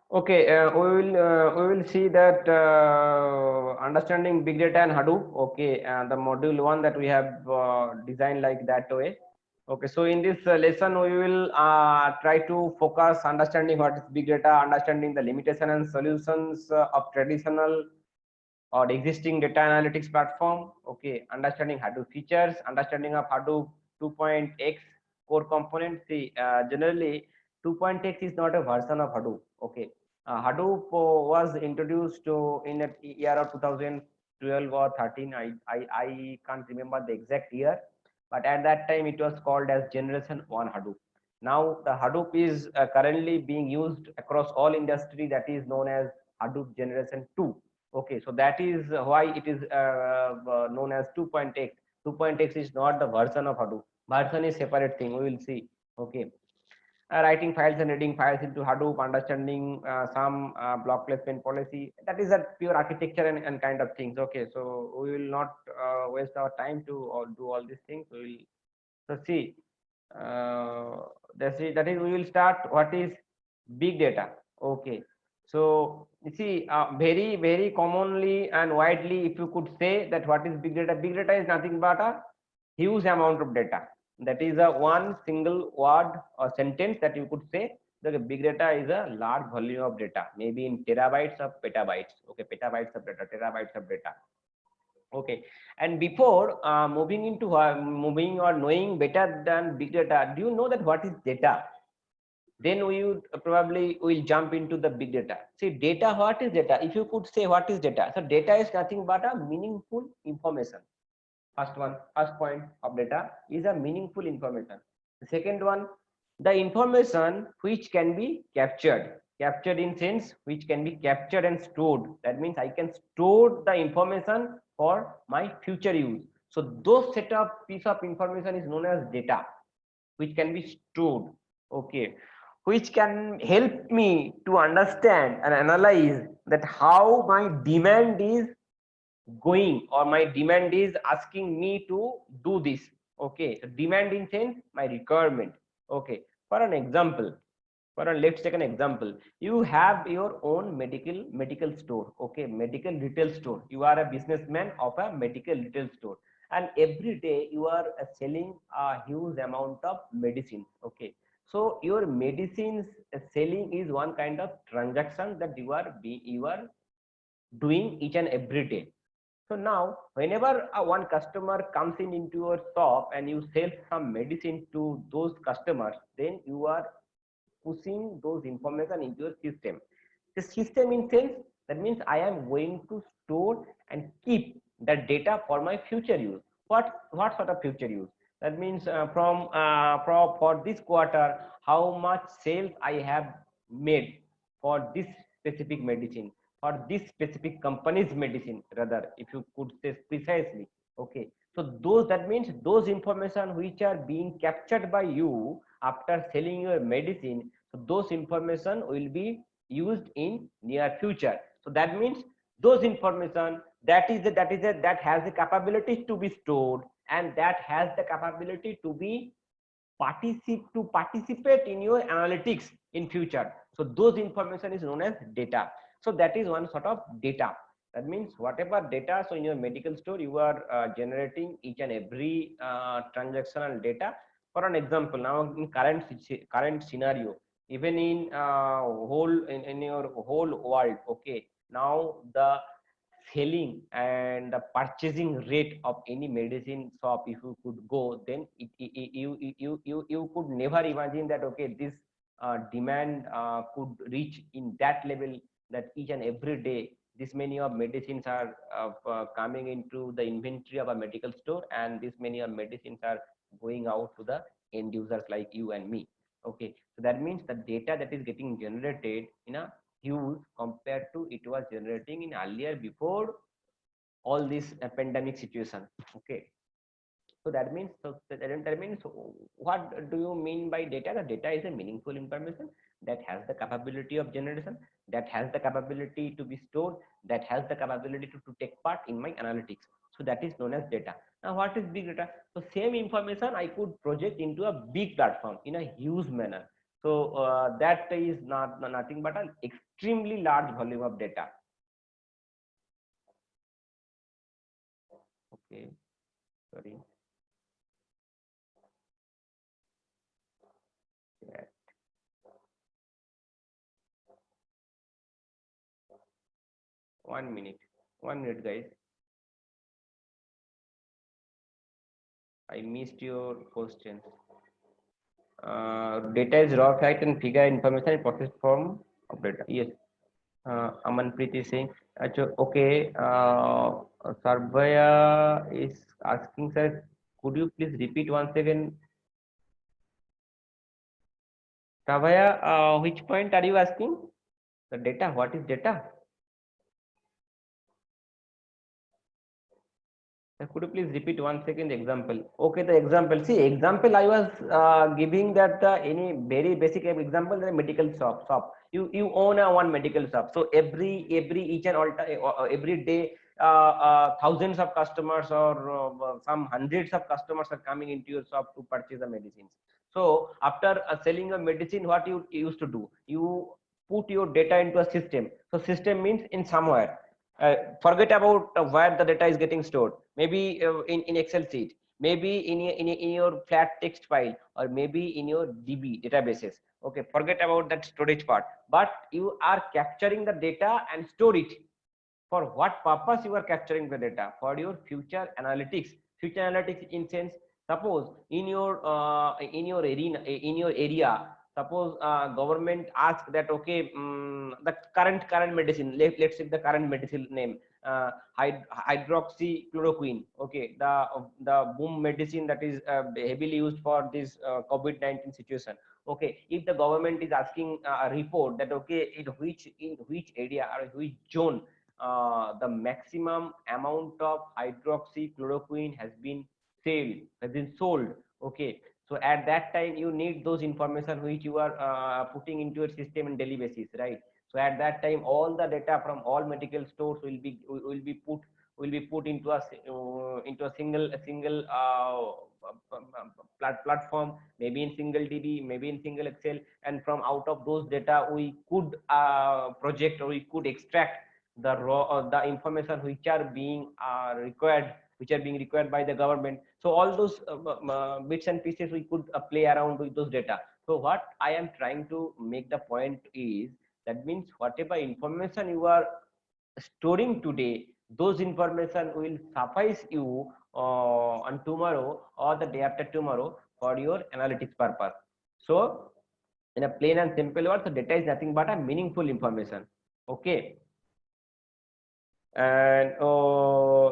Okay, we will see that understanding big data and Hadoop. Okay, the module one that we have designed like that way. Okay, so in this lesson we will try to focus understanding what is big data, understanding the limitation and solutions of traditional or existing data analytics platform. Okay, understanding Hadoop features, understanding of Hadoop 2.x core components. See, generally 2.x is not a version of Hadoop. Okay, Hadoop was introduced in the year of 2012 or 13. I can't remember the exact year, but at that time it was called as Generation 1 Hadoop. Now the Hadoop is currently being used across all industry, that is known as Hadoop Generation 2. Okay, so that is why it is known as 2.x. 2.x is not the version of Hadoop. Version is separate thing. We will see. Okay, writing files and reading files into Hadoop, understanding some block placement policy. That is a pure architecture and kind of things. Okay, so we will not waste our time to do all these things. We will so see. That is we will start. What is big data? Okay, so you see, very commonly and widely, if you could say that what is big data is nothing but a huge amount of data. That is a one single word or sentence that you could say that a big data is a large volume of data, maybe in terabytes or petabytes. Okay, petabytes of data, terabytes of data. Okay, and before moving or knowing better than big data, do you know that what is data? Then we would probably will jump into the big data. See, data, what is data? If you could say what is data, so data is nothing but a meaningful information. First point of data is a meaningful information. The second one, the information which can be captured in sense which can be captured and stored. That means I can store the information for my future use. So those set of piece of information is known as data, which can be stored. Okay, which can help me to understand and analyze that how my demand is going, or my demand is asking me to do this. Okay, so demand in sense my requirement. Okay, for an example, let's take an example. You have your own medical store. Okay, medical retail store. You are a businessman of a medical retail store, and every day you are selling a huge amount of medicine. Okay, so your medicines selling is one kind of transaction that you are doing each and every day. So now, whenever one customer comes in into your shop and you sell some medicine to those customers, then you are pushing those information into your system. The system in sense, that means I am going to store and keep that data for my future use. What sort of future use? That means for this quarter, how much sales I have made for this specific medicine, for this specific company's medicine, rather, if you could say precisely. Okay, so those, that means those information which are being captured by you after selling your medicine, so those information will be used in near future. So that means those information that has the capability to be stored, and that has the capability to be participate in your analytics in future. So those information is known as data. So that is one sort of data. That means whatever data, so in your medical store you are generating each and every transactional data. For an example, now in current scenario, even in your whole world. Okay, now the selling and the purchasing rate of any medicine shop, if you could go, then you could never imagine that okay, this demand could reach in that level, that each and every day this many of medicines are coming into the inventory of a medical store, and this many of medicines are going out to the end users like you and me. Okay, so that means the data that is getting generated in a huge compared to it was generating in earlier before all this pandemic situation. Okay, So that means, what do you mean by data? The data is a meaningful information that has the capability of generation, that has the capability to be stored, that has the capability to take part in my analytics. So that is known as data. Now, what is big data? So same information I could project into a big platform in a huge manner. So that is nothing but an extremely large volume of data. Okay, sorry. Yeah. 1 minute. 1 minute, guys. I missed your questions. Data is raw fact and figure information in process form of data. Yes. Amanpreet is saying, okay. Sarvaya is asking, sir, could you please repeat once again? Sarvaya, which point are you asking? The data. What is data? Could you please repeat once again the example? Okay, the example. See, example I was giving that any very basic example, the medical shop. You own a one medical shop. So every each and all every day, thousands of customers or some hundreds of customers are coming into your shop to purchase the medicines. So after selling a medicine, what you used to do? You put your data into a system. So system means in somewhere. Forget about where the data is getting stored. Maybe in Excel sheet, maybe in your flat text file, or maybe in your DB databases. Okay, forget about that storage part. But you are capturing the data and store it. For what purpose you are capturing the data? For your future analytics. Future analytics in sense, suppose in your area, suppose government ask that, okay, the current medicine, let's say the current medicine name, hydroxychloroquine. Okay, the boom medicine that is heavily used for this COVID-19 situation. Okay, if the government is asking a report that, okay, in which area or which zone the maximum amount of hydroxychloroquine has been sold. Okay, so at that time you need those information which you are putting into your system on daily basis, right? So at that time all the data from all medical stores will be put into a single platform, maybe in single DB, maybe in single Excel, and from out of those data we could project, or we could extract the raw the information which are being required, which are being required by the government. So all those bits and pieces we could play around with those data. So what I am trying to make the point is, that means whatever information you are storing today, those information will suffice you on tomorrow or the day after tomorrow for your analytics purpose. So in a plain and simple word, so data is nothing but a meaningful information. Okay, and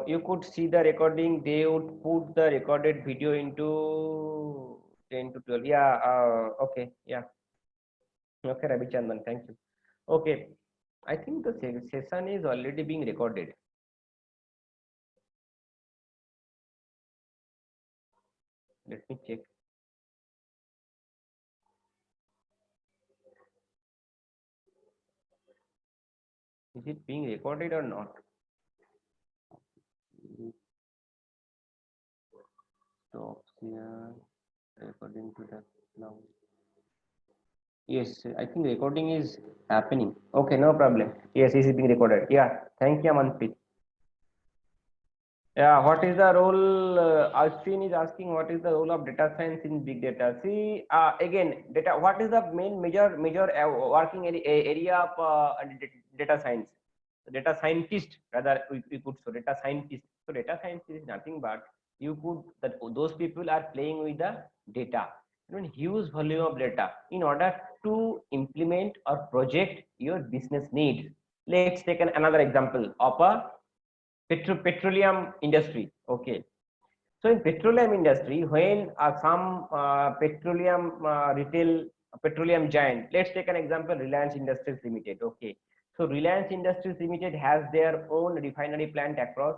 you could see the recording. They would put the recorded video into 10 to 12. Yeah, okay, yeah, okay, Ravi Chandan, thank you. Okay, I think the session is already being recorded. Let me check. Is it being recorded or not? So here, according to the now. Yes, I think recording is happening. Okay, no problem. Yes, it is being recorded. Yeah, thank you, Manpreet. Yeah, what is the role? Ashwin is asking, what is the role of data science in big data? See, again, data. What is the major working area of data science? Data scientist, rather, we could so data scientist. So data science is nothing but you could that those people are playing with the data, huge volume of data in order to implement or project your business needs. Let's take another example of a petroleum industry. Okay, so in petroleum industry, when some petroleum retail petroleum giant, let's take an example, Reliance Industries Limited. Okay, so Reliance Industries Limited has their own refinery plant across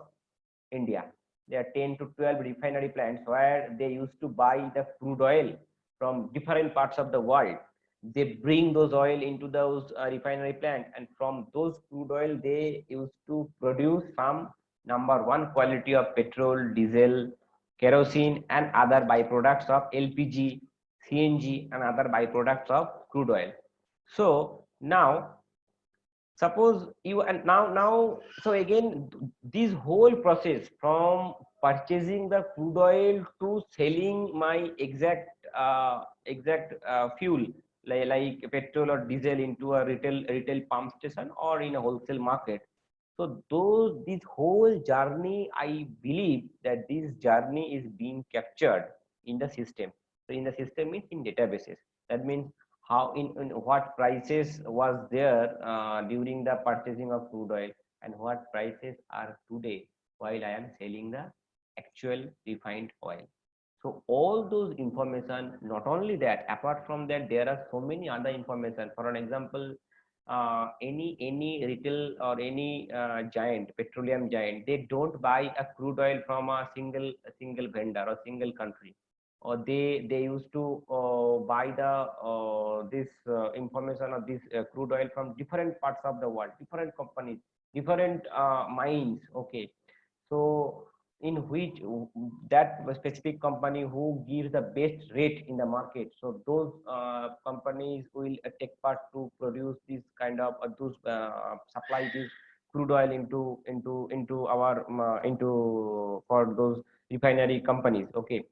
India. there are 10 to 12 refinery plants where they used to buy the crude oil from different parts of the world. They bring those oil into those refinery plant, and from those crude oil they used to produce some number one quality of petrol, diesel, kerosene, and other byproducts of LPG, CNG, and other byproducts of crude oil. So now suppose you, and now so again this whole process from purchasing the crude oil to selling my exact fuel, like petrol or diesel, into a retail pump station or in a wholesale market. So those, this whole journey, I believe that this journey is being captured in the system. So in the system means in databases. That means how, in what prices was there during the purchasing of crude oil, and what prices are today while I am selling the actual refined oil. So all those information, not only that, apart from that, there are so many other information. For an example, any retail or any giant, petroleum giant, they don't buy a crude oil from a single vendor or single country, or they used to buy the this information of this crude oil from different parts of the world, different companies, different mines. Okay, so in which that specific company who gives the best rate in the market, so those companies will take part to produce this kind of those supply this crude oil into our into for those refinery companies. Okay,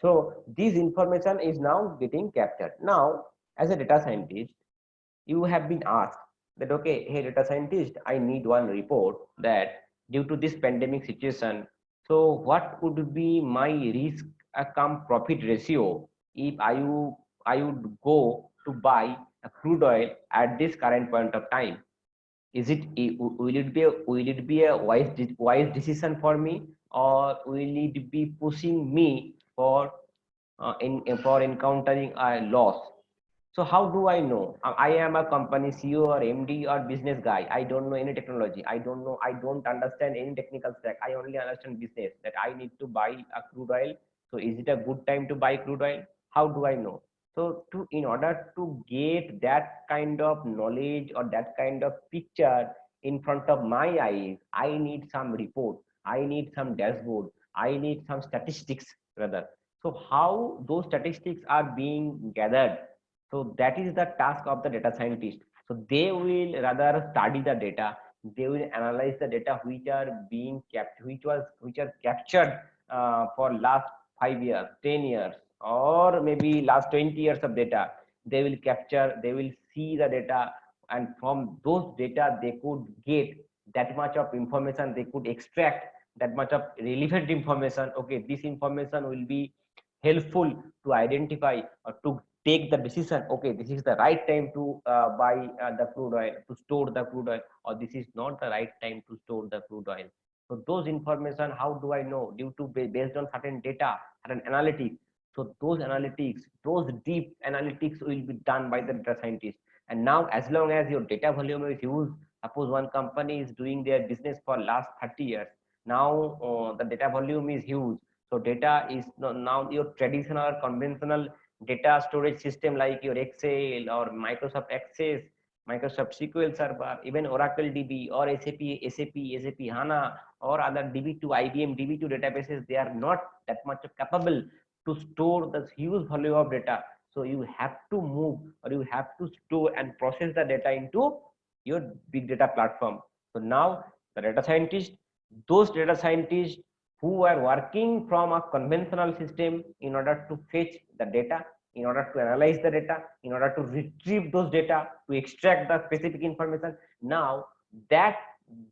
so this information is now getting captured. Now as a data scientist, you have been asked that, okay, hey data scientist, I need one report that due to this pandemic situation, so what would be my risk come profit ratio if I would go to buy a crude oil at this current point of time? Is it, will it be a wise decision for me, or will it be pushing me for for encountering a loss? So how do I know? I am a company CEO or MD or business guy. I don't know any technology. I don't know. I don't understand any technical stack. I only understand business, that I need to buy a crude oil. So is it a good time to buy crude oil? How do I know? So in order to get that kind of knowledge or that kind of picture in front of my eyes, I need some report. I need some dashboard. I need some statistics rather. So how those statistics are being gathered, so that is the task of the data scientist. So they will rather study the data, they will analyze the data which are being kept, which are captured for last 5 years, 10 years, or maybe last 20 years of data. They will capture, they will see the data, and from those data they could get that much of information, they could extract that much of relevant information. Okay, this information will be helpful to identify or to take the decision. Okay, this is the right time to buy the crude oil, to store the crude oil, or this is not the right time to store the crude oil. So those information, how do I know? Due to based on certain data, certain analytics. So those analytics, those deep analytics will be done by the data scientist. And now as long as your data volume is huge, suppose one company is doing their business for last 30 years, now the data volume is huge. So data is now your traditional or conventional data storage system like your Excel or Microsoft Access, Microsoft SQL Server, even Oracle DB or SAP HANA or other DB2, IBM DB2 databases, they are not that much capable to store the huge volume of data. So you have to move, or you have to store and process the data into your big data platform. So now the data scientist, those data scientists who are working from a conventional system in order to fetch the data, in order to analyze the data, in order to retrieve those data, to extract the specific information, now that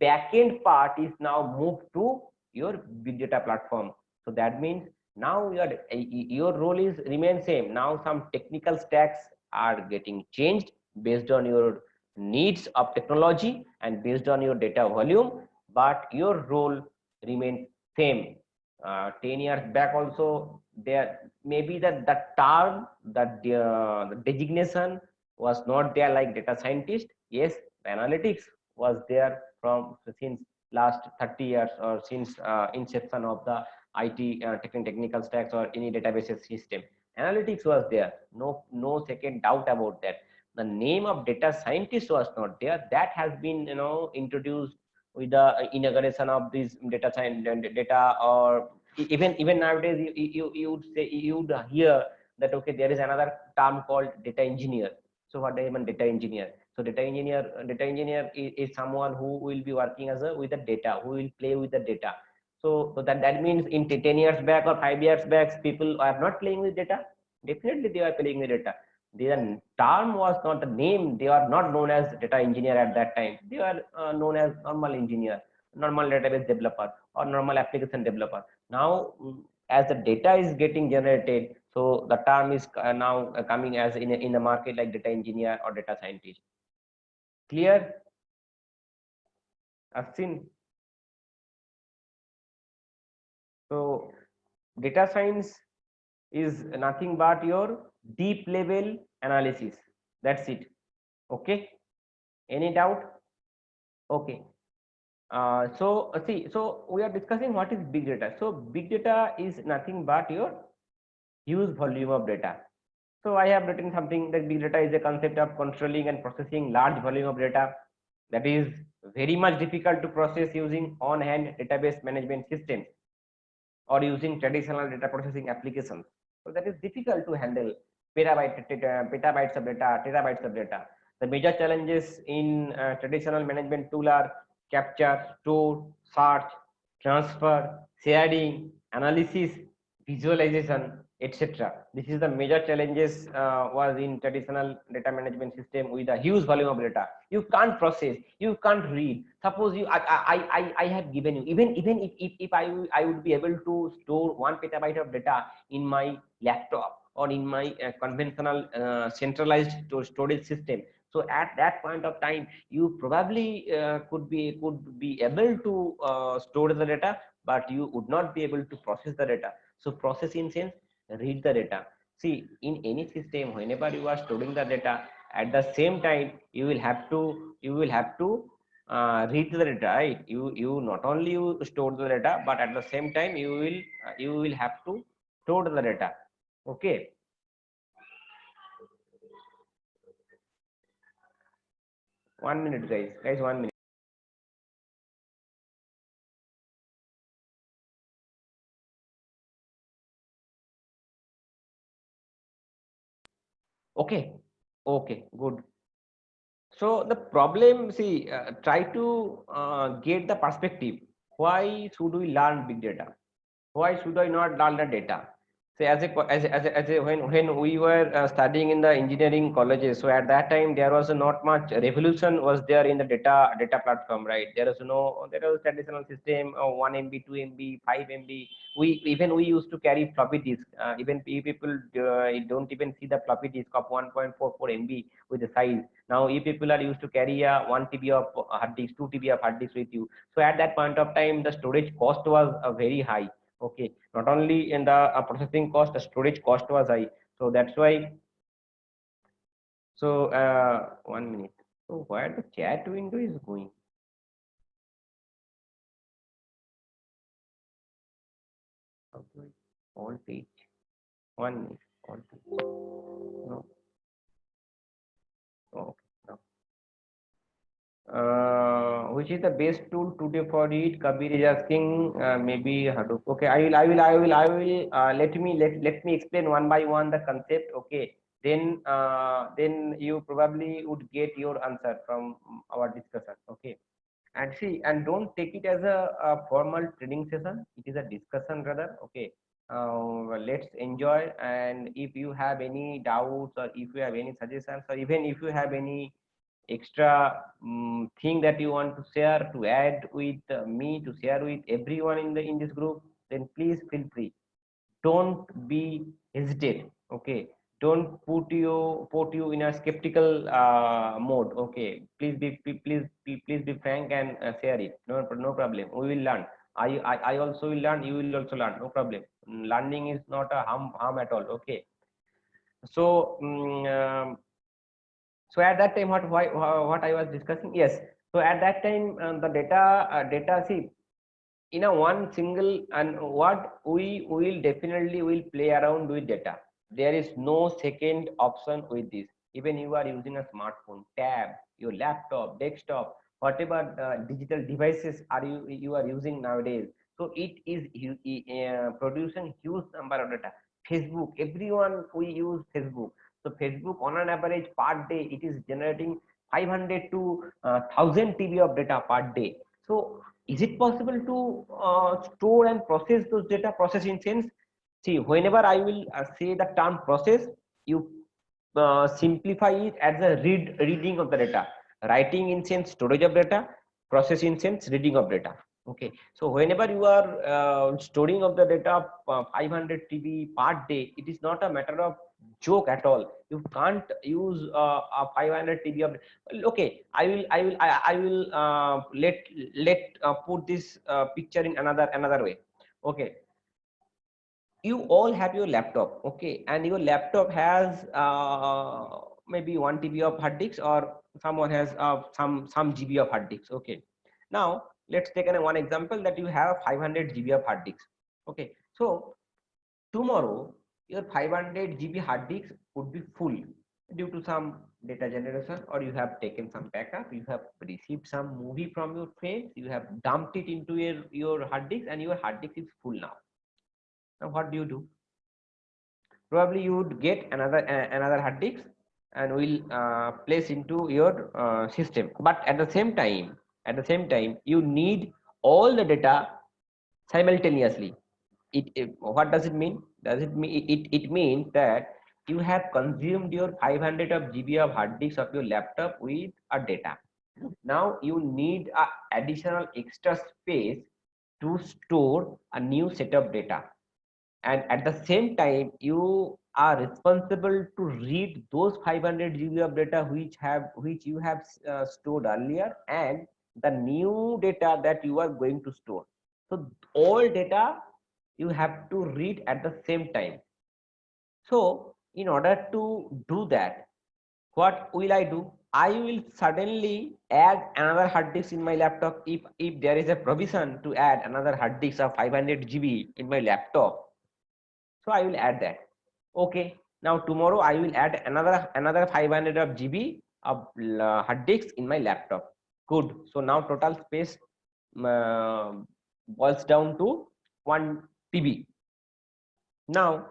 backend part is now moved to your big data platform. So that means now your role is remain same. Now some technical stacks are getting changed based on your needs of technology and based on your data volume, but your role remains same. 10 years back also, there maybe the term, that the designation was not there like data scientist. Yes, the analytics was there from since last 30 years or since inception of the IT technical stacks or any databases system. Analytics was there, no second doubt about that. The name of data scientist was not there. That has been introduced with the inauguration of this data science and data, or even nowadays you would say, you would hear that okay, there is another term called data engineer. So what I mean data engineer? So data engineer is someone who will be working as a with the data, who will play with the data. So that means in 10 years back or 5 years back, people are not playing with data. Definitely they are playing with data. The term was not the name. They are not known as data engineer at that time. They are known as normal engineer, normal database developer, or normal application developer. Now, as the data is getting generated, so the term is now coming as in the market like data engineer or data scientist. Clear? I've seen. So data science is nothing but your deep level analysis. That's it. Okay. Any doubt? Okay. So we are discussing what is big data. So big data is nothing but your huge volume of data. So I have written something that big data is a concept of controlling and processing large volume of data that is very much difficult to process using on-hand database management systems or using traditional data processing applications. So that is difficult to handle petabytes of data, terabytes of data. The major challenges in traditional management tool are capture, store, search, transfer, sharing, analysis, visualization, etc. This is the major challenges was in traditional data management system with a huge volume of data. You can't process, you can't read. Suppose I have given you, even if I would be able to store 1 petabyte of data in my laptop or in my conventional centralized storage system. So at that point of time, you probably could be able to store the data, but you would not be able to process the data. So process in sense, read the data. See, in any system, whenever you are storing the data, at the same time you will have to read the data, right? You not only you store the data, but at the same time you will have to store the data. Okay. 1 minute, guys, 1 minute. Okay. Okay, good. So the problem, see, try to get the perspective. Why should we learn big data? Why should I not learn the data? Say as a when we were studying in the engineering colleges, so at that time there was not much revolution was there in the data platform, right? There was traditional system of 1 MB, 2 MB, 5 MB. We used to carry floppy disk. Even people don't even see the floppy disk of 1.44 MB with the size. Now you people are used to carry a 1 TB of hard disk, 2 TB of hard disk with you. So at that point of time, the storage cost was very high. Okay, not only in the processing cost, the storage cost was high. So that's why. So 1 minute. So where the chat window is going? Okay, all page. 1 minute. All page. No. Okay. No. Which is the best tool today for it? Kabir is asking. Maybe Hadoop. Okay, I will. Let me explain one by one the concept. Okay, then you probably would get your answer from our discussion. Okay, and see, and don't take it as a formal training session. It is a discussion rather. Okay, let's enjoy. And if you have any doubts or if you have any suggestions or even if you have any extra thing that you want to share to add with me, to share with everyone in this group, then please feel free. Don't be hesitate. Okay, don't put you in a skeptical mode. Okay, please be frank and share it. No problem, we will learn. I also will learn, you will also learn, no problem. Learning is not a harm at all. Okay. So so at that time, what I was discussing, yes. So at that time, the data, see, in a one single, and what we will definitely will play around with data. There is no second option with this. Even you are using a smartphone, tab, your laptop, desktop, whatever digital devices are you are using nowadays. So it is producing huge number of data. Facebook, everyone we use Facebook. So Facebook on an average per day it is generating 500 to 1000 TB of data per day. So is it possible to store and process those data? Process in sense, see, whenever I will say the term process, you simplify it as a reading of the data. Writing in sense storage of data, process in sense reading of data. Okay, so whenever you are storing of the data 500 TB per day, it is not a matter of joke at all. You can't use a 500 TB of. Okay, I will let put this picture in another way. Okay, you all have your laptop, okay, and your laptop has maybe 1 TB of hard disks, or someone has some GB of hard disks. Okay, now let's take one example that you have 500 GB of hard disks. Okay, so tomorrow your 500 GB hard disk would be full due to some data generation, or you have taken some backup, you have received some movie from your friends, you have dumped it into your hard disk, and your hard disk is full now. Now what do? Probably you would get another hard disk and will place into your system. But at the same time you need all the data simultaneously. What does it mean? Does it mean it means that you have consumed your 500 of GB of hard disk of your laptop with a data. Now you need a additional extra space to store a new set of data, and at the same time you are responsible to read those 500 GB of data which you have stored earlier, and the new data that you are going to store. So all data you have to read at the same time. So in order to do that, what will I do? I will suddenly add another hard disk in my laptop. If there is a provision to add another hard disk of 500 GB in my laptop, so I will add that. Okay, now tomorrow I will add another 500 of GB of hard disks in my laptop. Good. So now total space uh, boils down to 1 TB. Now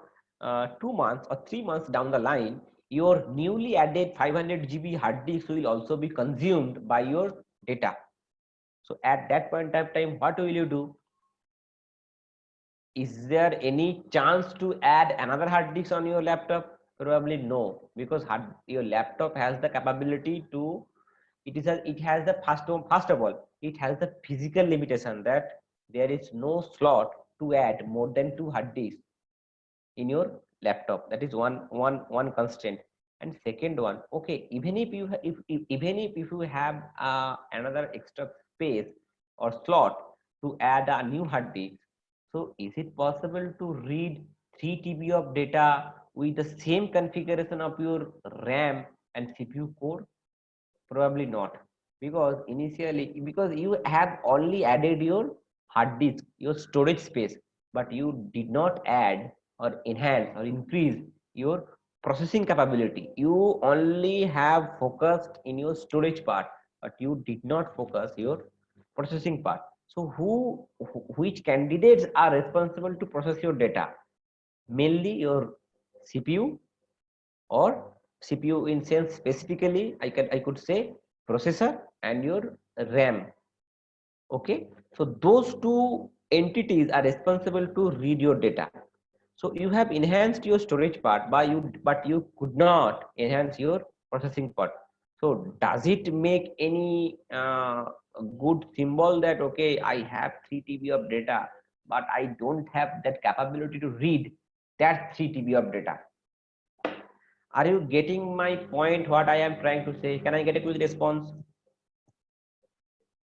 2 months or 3 months down the line, your newly added 500 GB hard disk will also be consumed by your data. So at that point of time, what will you do? Is there any chance to add another hard disk on your laptop? Probably no, because your laptop has the capability to, it has the first of all, it has the physical limitation that there is no slot to add more than 2 hard disks in your laptop. That is one constraint. And second one, okay, even if you even if you have another extra space or slot to add a new hard disk, so is it possible to read 3 TB of data with the same configuration of your RAM and CPU core? Probably not, because initially, because you have only added your hard disk, your storage space, but you did not add or enhance or increase your processing capability. You only have focused in your storage part, but you did not focus your processing part. So which candidates are responsible to process your data? Mainly your CPU, or CPU in sense specifically, I could say processor and your RAM. Okay, so those two entities are responsible to read your data. So you have enhanced your storage part but you could not enhance your processing part. So does it make any good symbol that okay, I have 3 TB of data, but I don't have that capability to read that 3 TB of data? Are you getting my point, what I am trying to say? Can I get a quick response?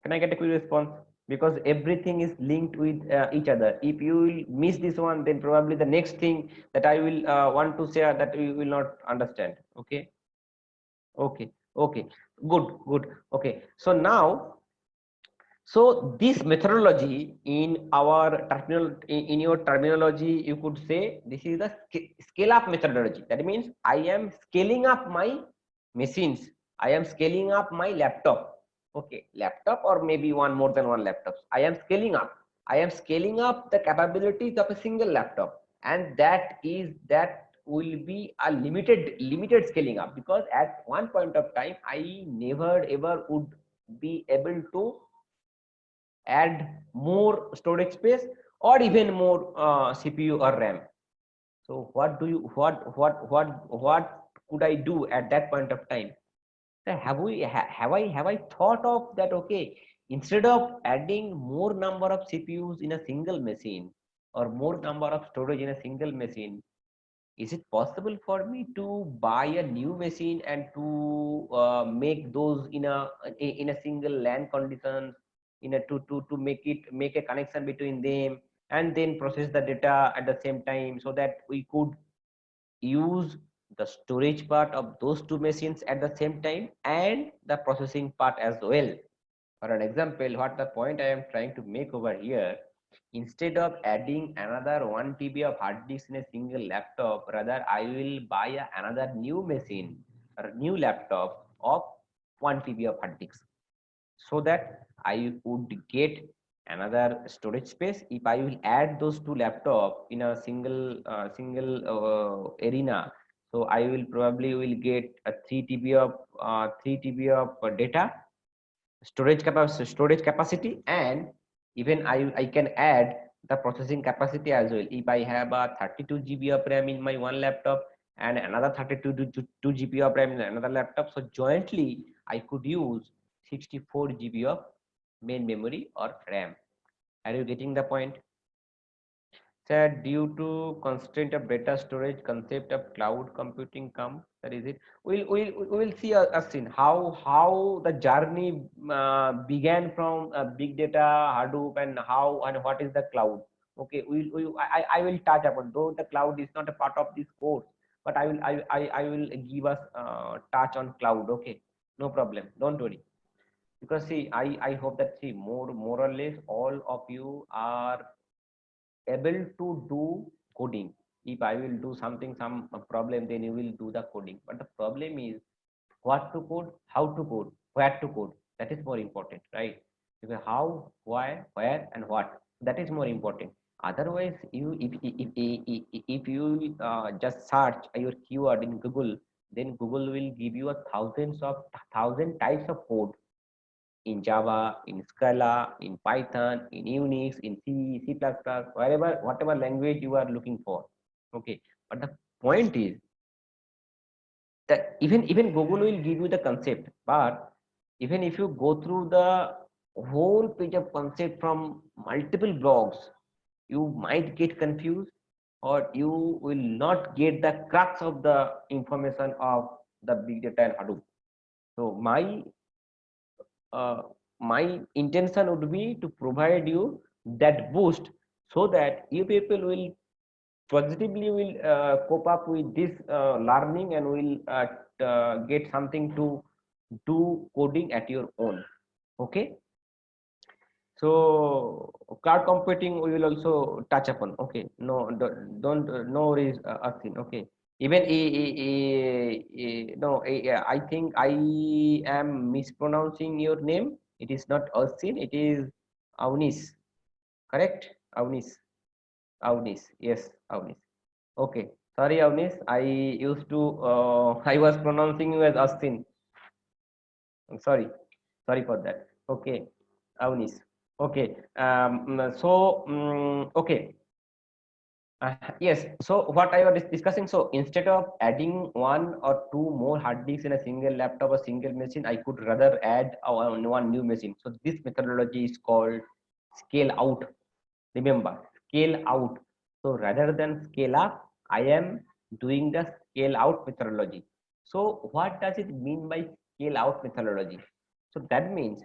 Can I get a quick response? Because everything is linked with each other. If you will miss this one, then probably the next thing that I will want to share that you will not understand. Okay. Okay. Okay, good. Okay, so now, so this methodology in our terminal, in your terminology, you could say this is the scale up methodology. That means I am scaling up my machines. I am scaling up my laptop. Okay, laptop or maybe one more than one laptops. I am scaling up. I am scaling up the capabilities of a single laptop, and that will be a limited scaling up, because at one point of time I never ever would be able to add more storage space or even more CPU or RAM. So what do you what could I do at that point of time? Have I thought of that? Okay, instead of adding more number of CPUs in a single machine or more number of storage in a single machine, is it possible for me to buy a new machine and to make those in a single LAN condition, in a to make a connection between them, and then process the data at the same time, so that we could use the storage part of those two machines at the same time and the processing part as well. For an example, what the point I am trying to make over here, instead of adding another 1 TB of hard disk in a single laptop, rather I will buy another new machine or new laptop of 1 TB of hard disk, so that I would get another storage space. If I will add those two laptop in a single arena, so I will probably will get a 3 TB of data storage capacity, and even I can add the processing capacity as well. If I have a 32 GB of RAM in my one laptop and another 32 GB of RAM in another laptop, so jointly I could use 64 GB of main memory or RAM. Are you getting the point? Said due to constraint of data storage, concept of cloud computing come. That is it. We'll see a scene how the journey began from big data, Hadoop, and how and what is the cloud. Okay, I will touch upon, though the cloud is not a part of this course, but I will give us touch on cloud. Okay, no problem. Don't worry, because see, I hope that, see, more or less all of you are able to do coding. If I will do something, some problem, then you will do the coding. But the problem is what to code, how to code, where to code. That is more important, right? Because how, why, where, and what, that is more important. Otherwise, you if you just search your keyword in Google, then Google will give you a thousand types of code in Java, in Scala, in Python, in Unix, in C, C++, wherever, whatever language you are looking for. Okay, but the point is that even Google will give you the concept, but even if you go through the whole page of concept from multiple blogs, you might get confused, or you will not get the crux of the information of the big data and Hadoop. So uh, my intention would be to provide you that boost, so that you people will positively will cope up with this learning, and will get something to do coding at your own. Okay, so cloud computing we will also touch upon. Okay, no, don't no worries, Asin. Okay, even no, I think I am mispronouncing your name. It is not Asin, it is Avnis, correct? Avnis, yes, Avnis. Okay, sorry Avnis, I used to I was pronouncing you as Asin. I'm sorry for that. Okay, Avnis. Okay, okay. Yes, so what I was discussing, so instead of adding one or two more hard disks in a single laptop or single machine, I could rather add one new machine. So this methodology is called scale out. Remember, scale out. So rather than scale up, I am doing the scale out methodology. So what does it mean by scale out methodology? So that means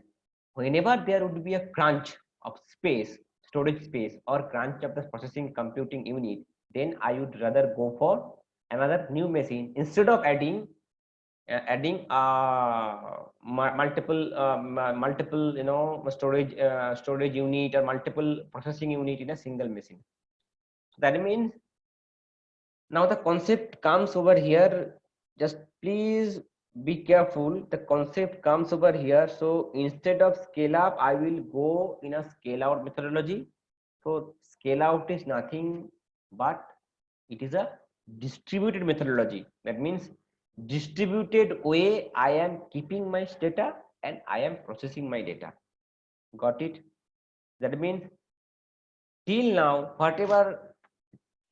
whenever there would be a crunch of space, storage space, or crunch of the processing computing unit, then I would rather go for another new machine instead of adding adding multiple storage unit or multiple processing unit in a single machine. So that means now the concept comes over here. Just please be careful. The concept comes over here. So instead of scale up, I will go in a scale out methodology. So scale out is nothing but it is a distributed methodology. That means distributed way I am keeping my data and I am processing my data. Got it? That means till now, whatever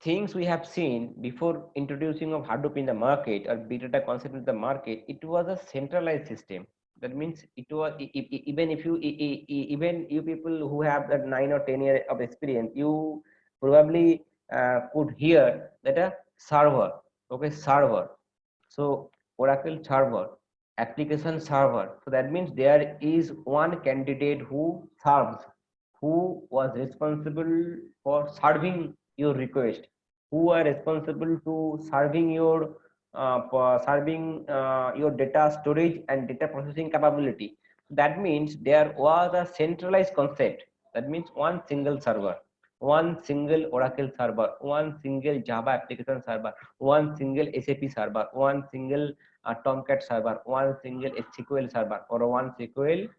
things we have seen before introducing of Hadoop in the market or big data concept in the market, it was a centralized system. That means it was even if you even you people who have that 9 or 10 years of experience, you probably could hear that a server, okay, server. So Oracle server, application server. So that means there is one candidate who serves, who was responsible for serving your request, who are responsible to serving your data storage and data processing capability. That means there was a centralized concept. That means one single server, one single Oracle server, one single Java application server, one single SAP server, one single Tomcat server, one single SQL server, or one SQL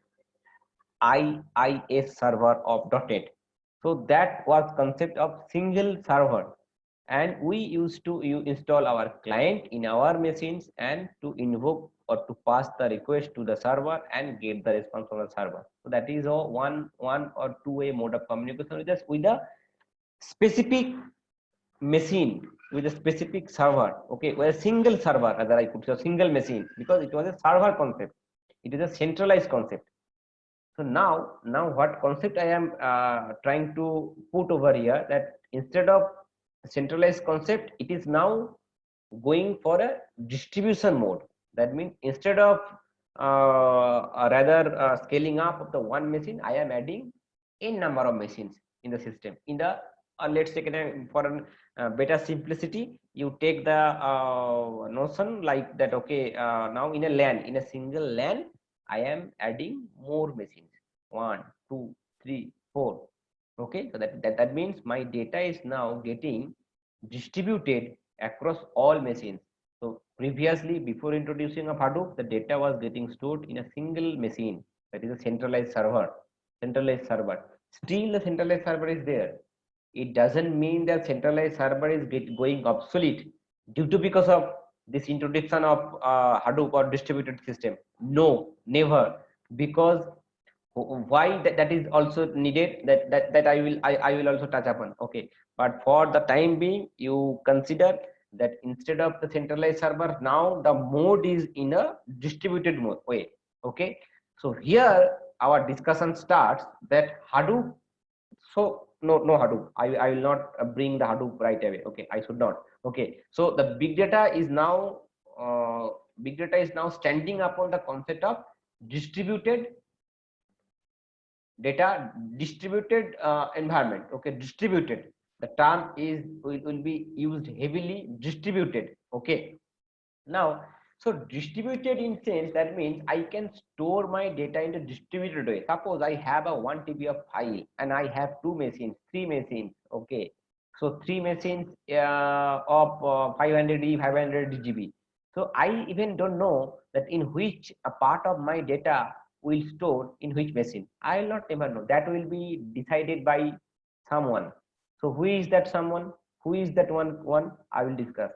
IIS server of .NET. So that was concept of single server, and we used to install our client in our machines and to invoke or to pass the request to the server and get the response from the server. So that is a one or two-way mode of communication with a specific machine, with a specific server, okay, with a single server, rather I could say a single machine, because it was a server concept, it is a centralized concept. So now what concept I am trying to put over here, that instead of centralized concept, it is now going for a distribution mode. That means instead of rather scaling up of the one machine, I am adding n number of machines in the system. In the let's take it for a better simplicity, you take the notion like that. Okay, now in a LAN, in a single LAN, I am adding more machines. 1, 2, 3, 4. Okay, so that means my data is now getting distributed across all machines. So previously, before introducing of Hadoop, the data was getting stored in a single machine, that is a centralized server. Centralized server. Still, the centralized server is there. It doesn't mean that centralized server is going obsolete due to because of this introduction of Hadoop or distributed system. No, never. Because why that is also needed, that I will also touch upon. Okay, but for the time being, you consider that instead of the centralized server, now the mode is in a distributed mode way. Okay, so here our discussion starts that Hadoop. So no Hadoop, I will not bring the Hadoop right away. Okay, I should not. Okay, so the big data is now standing upon the concept of distributed data, distributed environment. Okay, distributed, the term is will be used heavily, distributed. Okay, now, so distributed in sense, that means I can store my data in a distributed way. Suppose I have a 1 TB of file and I have two machines, three machines. Okay, so three machines of 500 GB. So I even don't know that in which a part of my data will store in which machine. I will not ever know. That will be decided by someone. So who is that someone? Who is that one? I will discuss.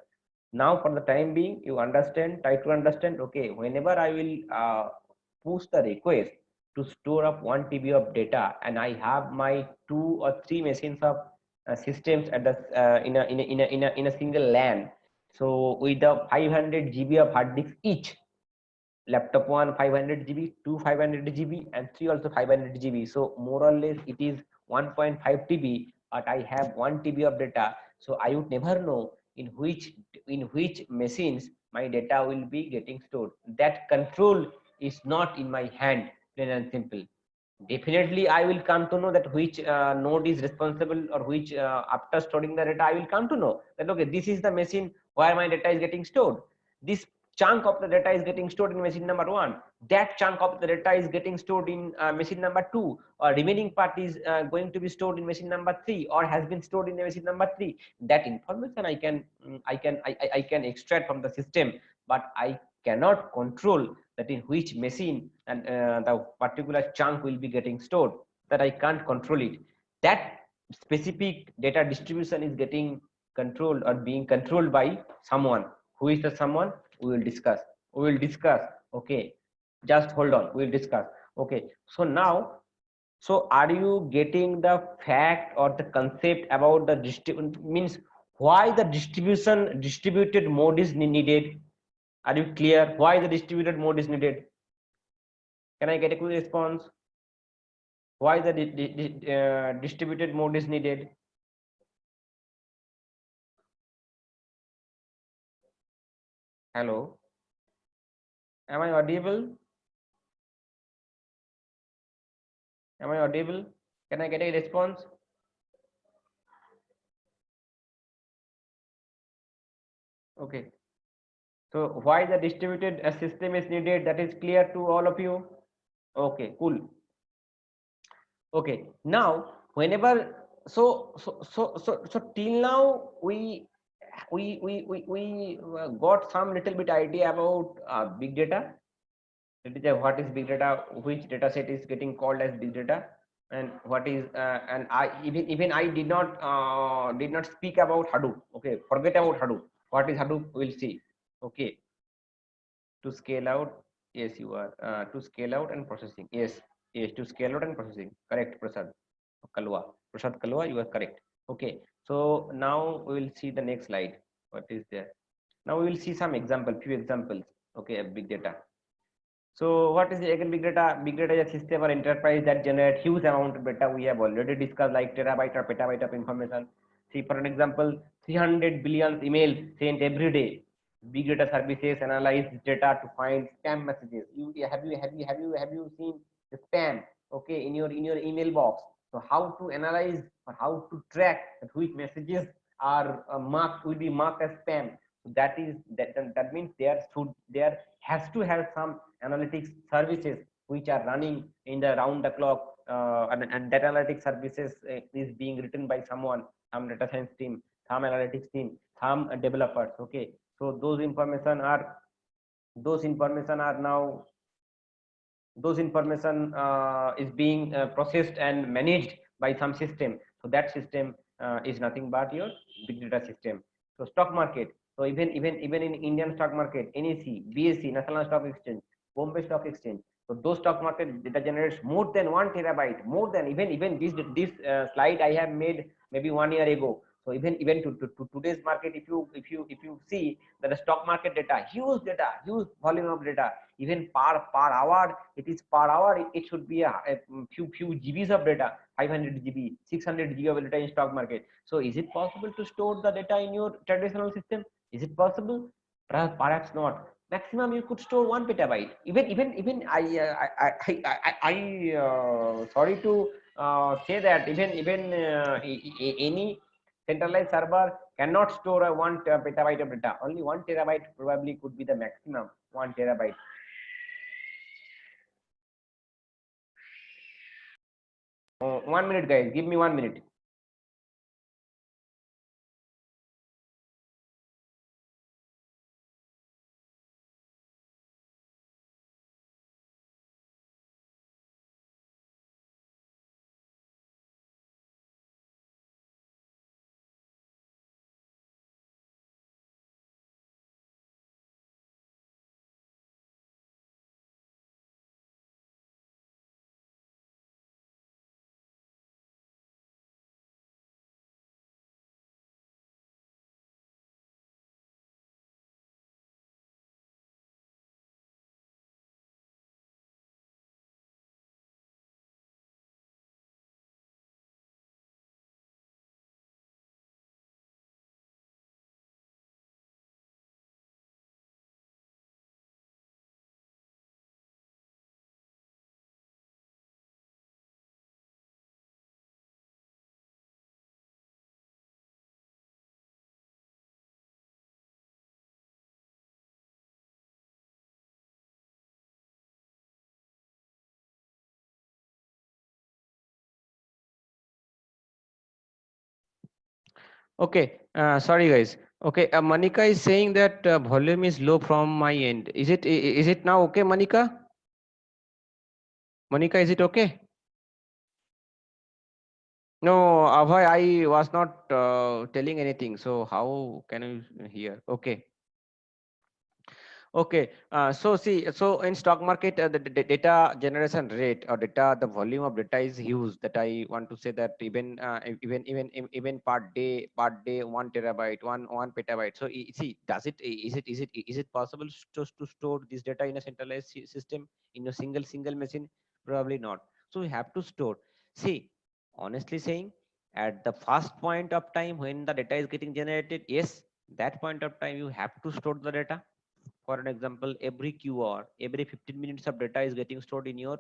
Now for the time being, you understand, try to understand. Okay, whenever I will push the request to store up 1 TB of data, and I have my 2 or 3 machines of systems at the in a single LAN. So with the 500 GB of hard disk each, laptop 1 500 GB, 2 500 GB, and 3 also 500 GB. So more or less it is 1.5 TB, but I have 1 TB of data. So I would never know in which machines my data will be getting stored. That control is not in my hand, plain and simple. Definitely I will come to know that which node is responsible, or which after storing the data I will come to know that okay, this is the machine where my data is getting stored. This chunk of the data is getting stored in machine number 1, that chunk of the data is getting stored in machine number 2, or remaining part is going to be stored in machine number 3, or has been stored in machine number 3. That information I can extract from the system, but I cannot control that in which machine and the particular chunk will be getting stored. That I can't control it. That specific data distribution is getting controlled or being controlled by someone. Who is the someone? We will discuss. Okay, just hold on, we'll discuss. Okay, so now, so are you getting the fact or the concept about the means why the distributed mode is needed? Are you clear why the distributed mode is needed? Can I get a quick response? Why the distributed mode is needed? Hello, am I audible? Am I audible? Can I get a response? Okay. So why the distributed system is needed, that is clear to all of you? Okay, cool. Okay, now whenever, so till now we got some little bit idea about big data. That is what is big data, which data set is getting called as big data, and what is and I even I did not speak about Hadoop. Okay, forget about Hadoop. What is Hadoop? We'll see. Okay, to scale out, yes, you are to scale out and processing. Yes, to scale out and processing. Correct, Prasad Kalwa, you are correct. Okay, so now we will see the next slide. What is there? Now we will see some few examples. Okay, of big data. So what is again big data? Big data is a system or enterprise that generate huge amount of data. We have already discussed, like terabyte or petabyte of information. See, for an example, 300 billion emails sent every day. Big data services analyze data to find spam messages. Have you seen the spam? Okay, in your email box. So how to analyze or how to track which messages are will be marked as spam. So that means there has to have some analytics services which are running in the round the clock, and that analytics services is being written by someone, some data science team, some analytics team, some developers. Okay, so those information are now, those information is being processed and managed by some system. So that system is nothing but your big data system. So stock market, so even in Indian stock market, NSE, BSE, National Stock Exchange, Bombay Stock Exchange, so those stock market data generates more than 1 terabyte, more than even this slide I have made maybe 1 year ago. So even to today's market, if you see that the stock market data, huge volume of data, even per hour, it should be a few GBs of data, 500 GB, 600 GB of data in stock market. So is it possible to store the data in your traditional system? Is it possible? Perhaps not. Maximum you could store 1 petabyte. Even I sorry to say that even any centralized server cannot store a 1 petabyte of data. Only 1 terabyte probably could be the maximum. 1 terabyte. 1 minute, guys. Give me 1 minute. Okay, sorry guys. Okay, Manika is saying that volume is low from my end. Is it now okay, Manika? Monica, is it okay? No, Abhay, I was not telling anything. So how can you hear? Okay. Okay. So see, so in stock market, the data generation rate or data, the volume of data is huge. That I want to say that even per day 1 TB, one petabyte. So see, does it is it possible to store this data in a centralized system in a single machine? Probably not. So we have to store. See, honestly saying, at the first point of time when the data is getting generated, yes, that point of time you have to store the data. For an example, every QR, every 15 minutes of data is getting stored in your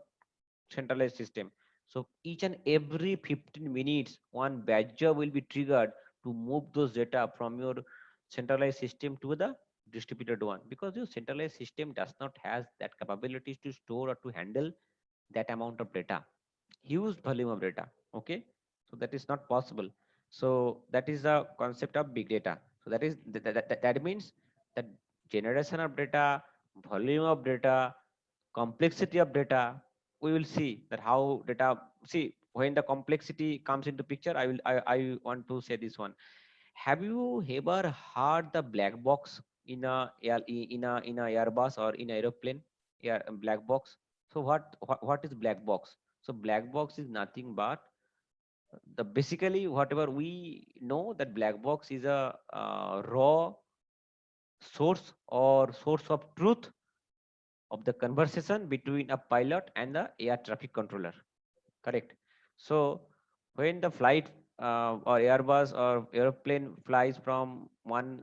centralized system. So each and every 15 minutes, one badger will be triggered to move those data from your centralized system to the distributed one, because your centralized system does not has that capabilities to store or to handle that amount of data, huge volume of data. Okay, so that is not possible. So that is the concept of big data. So that means that generation of data, volume of data, complexity of data, we will see that how data, see, when the complexity comes into picture, I want to say this one. Have you ever heard the black box in a airbus or in aeroplane? Yeah, black box. So what is black box? So black box is nothing but the basically whatever we know, that black box is a raw source or source of truth of the conversation between a pilot and the air traffic controller. Correct. So when the flight or Airbus or airplane flies from one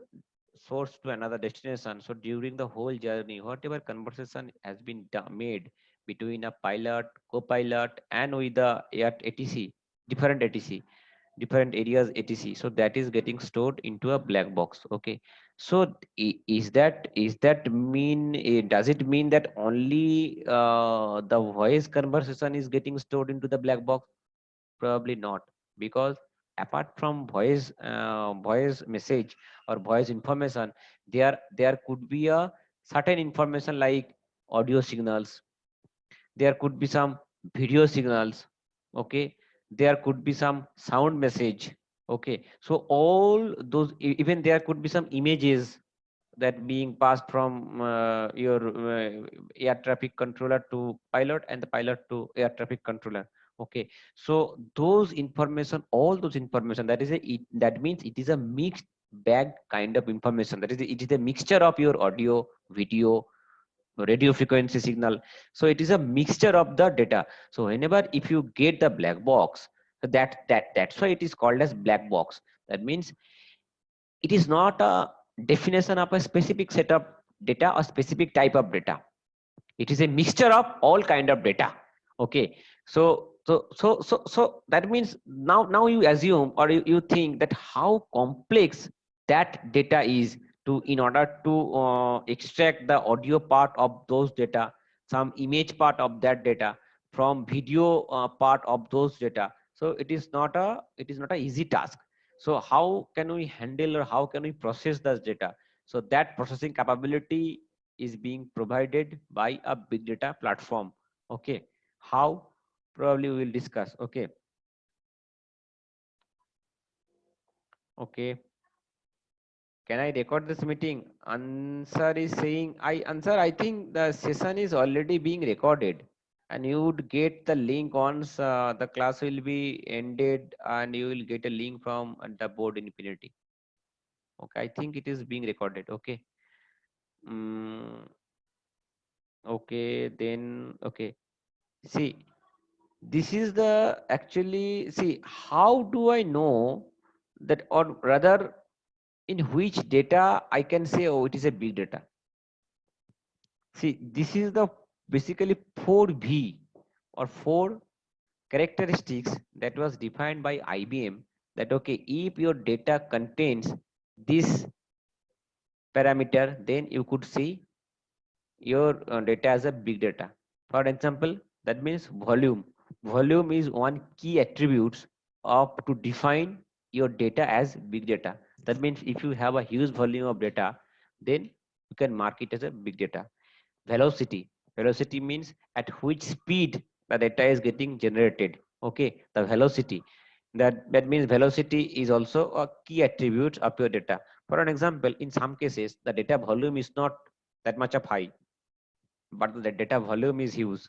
source to another destination, so during the whole journey, whatever conversation has been made between a pilot, co-pilot, and with the air ATC, different ATC, different areas ATC, so that is getting stored into a black box. Okay. So is that mean? Does it mean that only the voice conversation is getting stored into the black box? Probably not, because apart from voice message or voice information, there could be a certain information like audio signals, there could be some video signals. Okay, there could be some sound message. Okay, so all those, even there could be some images that being passed from your air traffic controller to pilot and the pilot to air traffic controller. Okay, so those information, all those information, that means it is a mixed bag kind of information. That is, it is a mixture of your audio, video, radio frequency signal. So it is a mixture of the data. So whenever if you get the black box, so that's why it is called as black box. That means it is not a definition of a specific set of data or specific type of data. It is a mixture of all kind of data. Okay, so that means now you assume or you think that how complex that data is, to in order to extract the audio part of those data, some image part of that data, from video part of those data. So it is not a easy task. So how can we handle or how can we process this data? So that processing capability is being provided by a big data platform. Okay, how? Probably we will discuss. Okay. Okay, can I record this meeting? Answer is saying, I think the session is already being recorded, and you would get the link once the class will be ended, and you will get a link from the board infinity. Okay, I think it is being recorded. Okay. mm, okay, then okay, see, this is the actually, see, how do I know that, or rather in which data I can say, oh, it is a big data? See, this is the basically 4V or 4 characteristics that was defined by IBM, that okay, if your data contains this parameter, then you could see your data as a big data. For example, that means volume. Volume is one key attributes of to define your data as big data. That means if you have a huge volume of data, then you can mark it as a big data. Velocity. Velocity means at which speed the data is getting generated. Okay, the velocity. That means velocity is also a key attribute of your data. For an example, in some cases, the data volume is not that much of high, but the data volume is huge.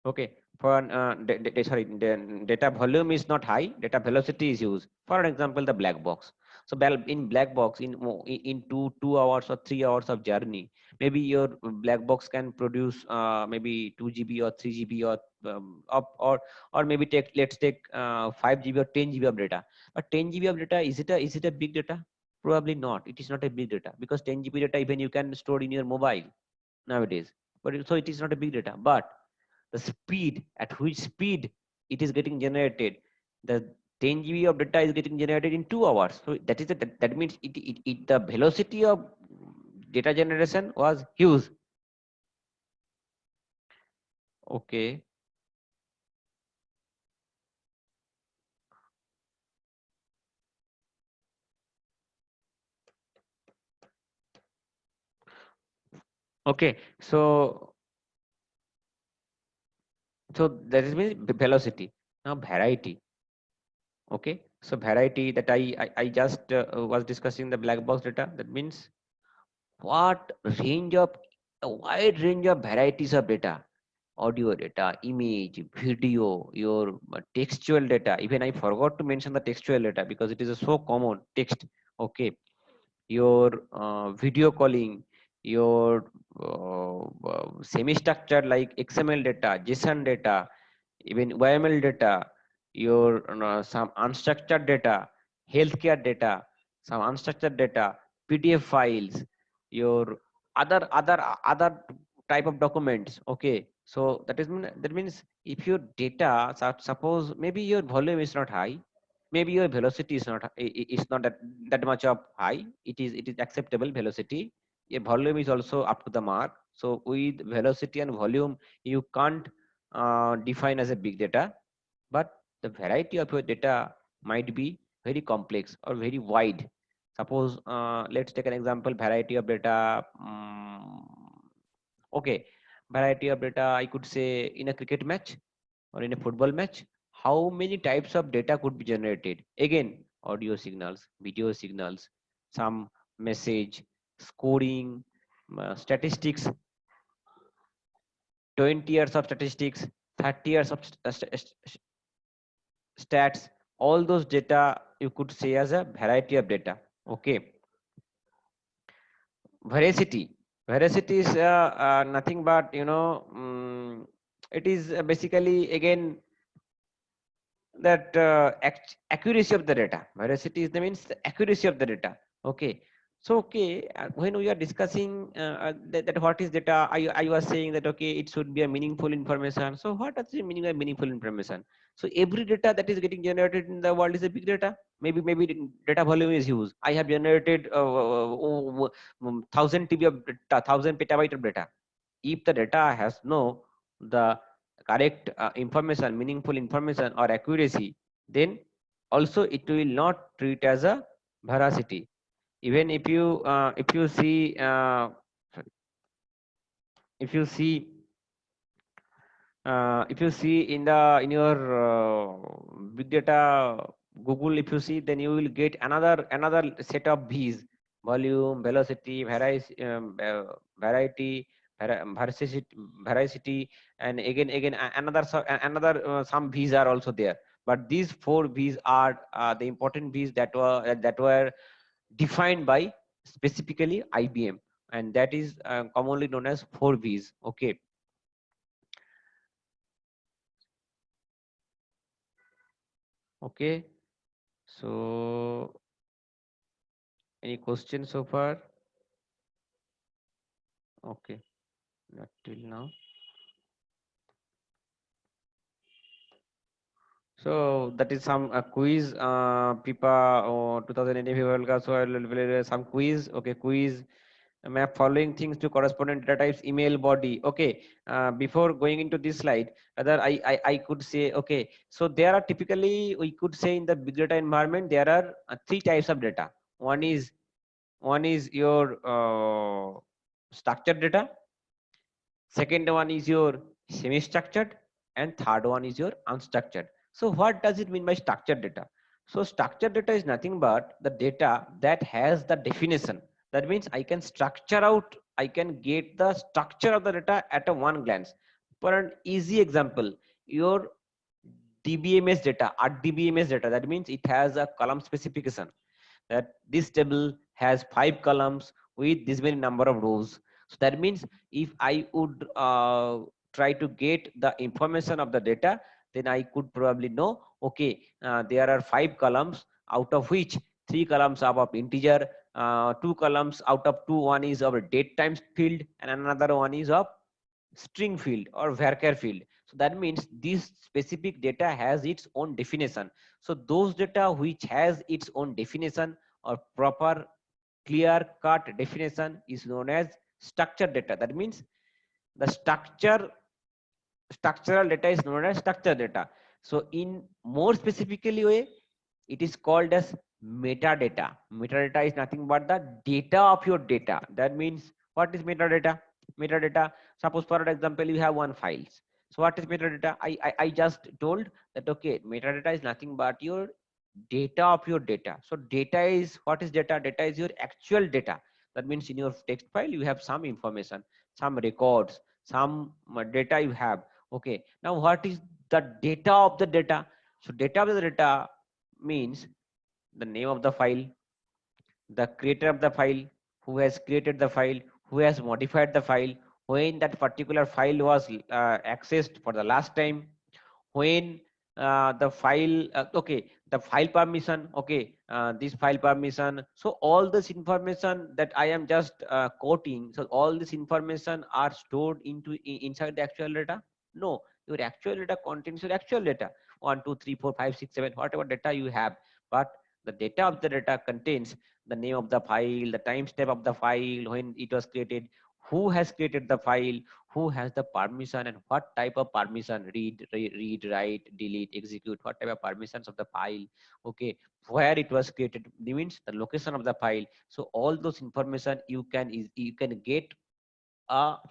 Okay, for the data volume is not high, data velocity is huge. For an example, the black box. So in black box, in 2 hours or 3 hours of journey, maybe your black box can produce maybe 2 GB or 3 GB or up or maybe let's take 5 GB or 10 GB of data. But 10 GB of data, is it a big data? Probably not. It is not a big data, because 10 GB data even you can store in your mobile nowadays. But so it is not a big data. But the speed at which speed it is getting generated, the 10 GB of data is getting generated in 2 hours. So that is that means the velocity of data generation was huge. Okay. Okay, so that is means velocity. Now variety. Okay, so variety, that I just was discussing the black box data. That means what range of a wide range of varieties of data: audio data, image, video, your textual data. Even I forgot to mention the textual data because it is a so common text. Okay, your video calling, your semi-structured like XML data, JSON data, even YML data, your some unstructured data, healthcare data, some unstructured data, PDF files, your other type of documents. Okay, so that means if your data, suppose maybe your volume is not high, maybe your velocity is not that much of high, it is acceptable velocity. A volume is also up to the mark. So with velocity and volume, you can't define as a big data, but the variety of your data might be very complex or very wide. Suppose let's take an example, variety of data. Okay, variety of data, I could say, in a cricket match or in a football match, how many types of data could be generated? Again, audio signals, video signals, some message, scoring, statistics, 20 years of statistics, 30 years of stats. All those data you could say as a variety of data. Okay, veracity. Veracity is nothing but, it is basically again that accuracy of the data. Veracity is the means the accuracy of the data. Okay, so okay, when we are discussing that what is data, I was saying that okay, it should be a meaningful information. So what is the meaning of meaningful information? So every data that is getting generated in the world is a big data. Maybe the data volume is huge. I have generated 1000 TB of data, 1000 petabyte of data. If the data has no the correct information, meaningful information or accuracy, then also it will not treat as a veracity. Even if you see sorry, if you see if you see in your big data Google, if you see, then you will get another set of V's: volume, velocity, variety, veracity, veracity, and again another some V's are also there. But these four V's are the important V's that were defined by specifically IBM, and that is commonly known as four V's. Okay. Okay, so any questions so far? Okay, not till now. So that is some quiz. PIPA 2018 Vivalga. So some quiz. Okay, quiz. map following things to corresponding data types, email body. Okay, before going into this slide, rather I could say, okay, so there are typically, we could say in the big data environment, there are three types of data. One is your structured data, second one is your semi-structured, and third one is your unstructured. So what does it mean by structured data? So structured data is nothing but the data that has the definition. That means I can structure out, I can get the structure of the data at a one glance. For an easy example, your DBMS data, RDBMS data, that means it has a column specification, that this table has 5 columns with this many number of rows. So that means if I would try to get the information of the data, then I could probably know, okay, there are 5 columns, out of which 3 columns are of integer, 2 columns out of 2, one is of a date times field, and another one is of string field or varchar field. So that means this specific data has its own definition. So those data which has its own definition or proper clear cut definition is known as structured data. That means the structural data is known as structured data. So in more specifically way, it is called as metadata. Metadata is nothing but the data of your data. That means, what is metadata? Metadata, suppose for example you have one files. So what is metadata? I just told that, okay, metadata is nothing but your data of your data. So data is, what is data? Data is your actual data. That means in your text file you have some information, some records, some data you have. Okay, now what is the data of the data? So data of the data means the name of the file, the creator of the file, who has created the file, who has modified the file, when that particular file was accessed for the last time, when the file, okay, the file permission, okay, this file permission. So all this information that I am just quoting, so all this information are stored inside the actual data? No, your actual data contains your actual data, 1 2 3 4 5 6 7, whatever data you have. But the data of the data contains the name of the file, the timestamp of the file, when it was created, who has created the file, who has the permission, and what type of permission, read, write, delete, execute, what type of permissions of the file. Okay, where it was created, means the location of the file. So all those information you can get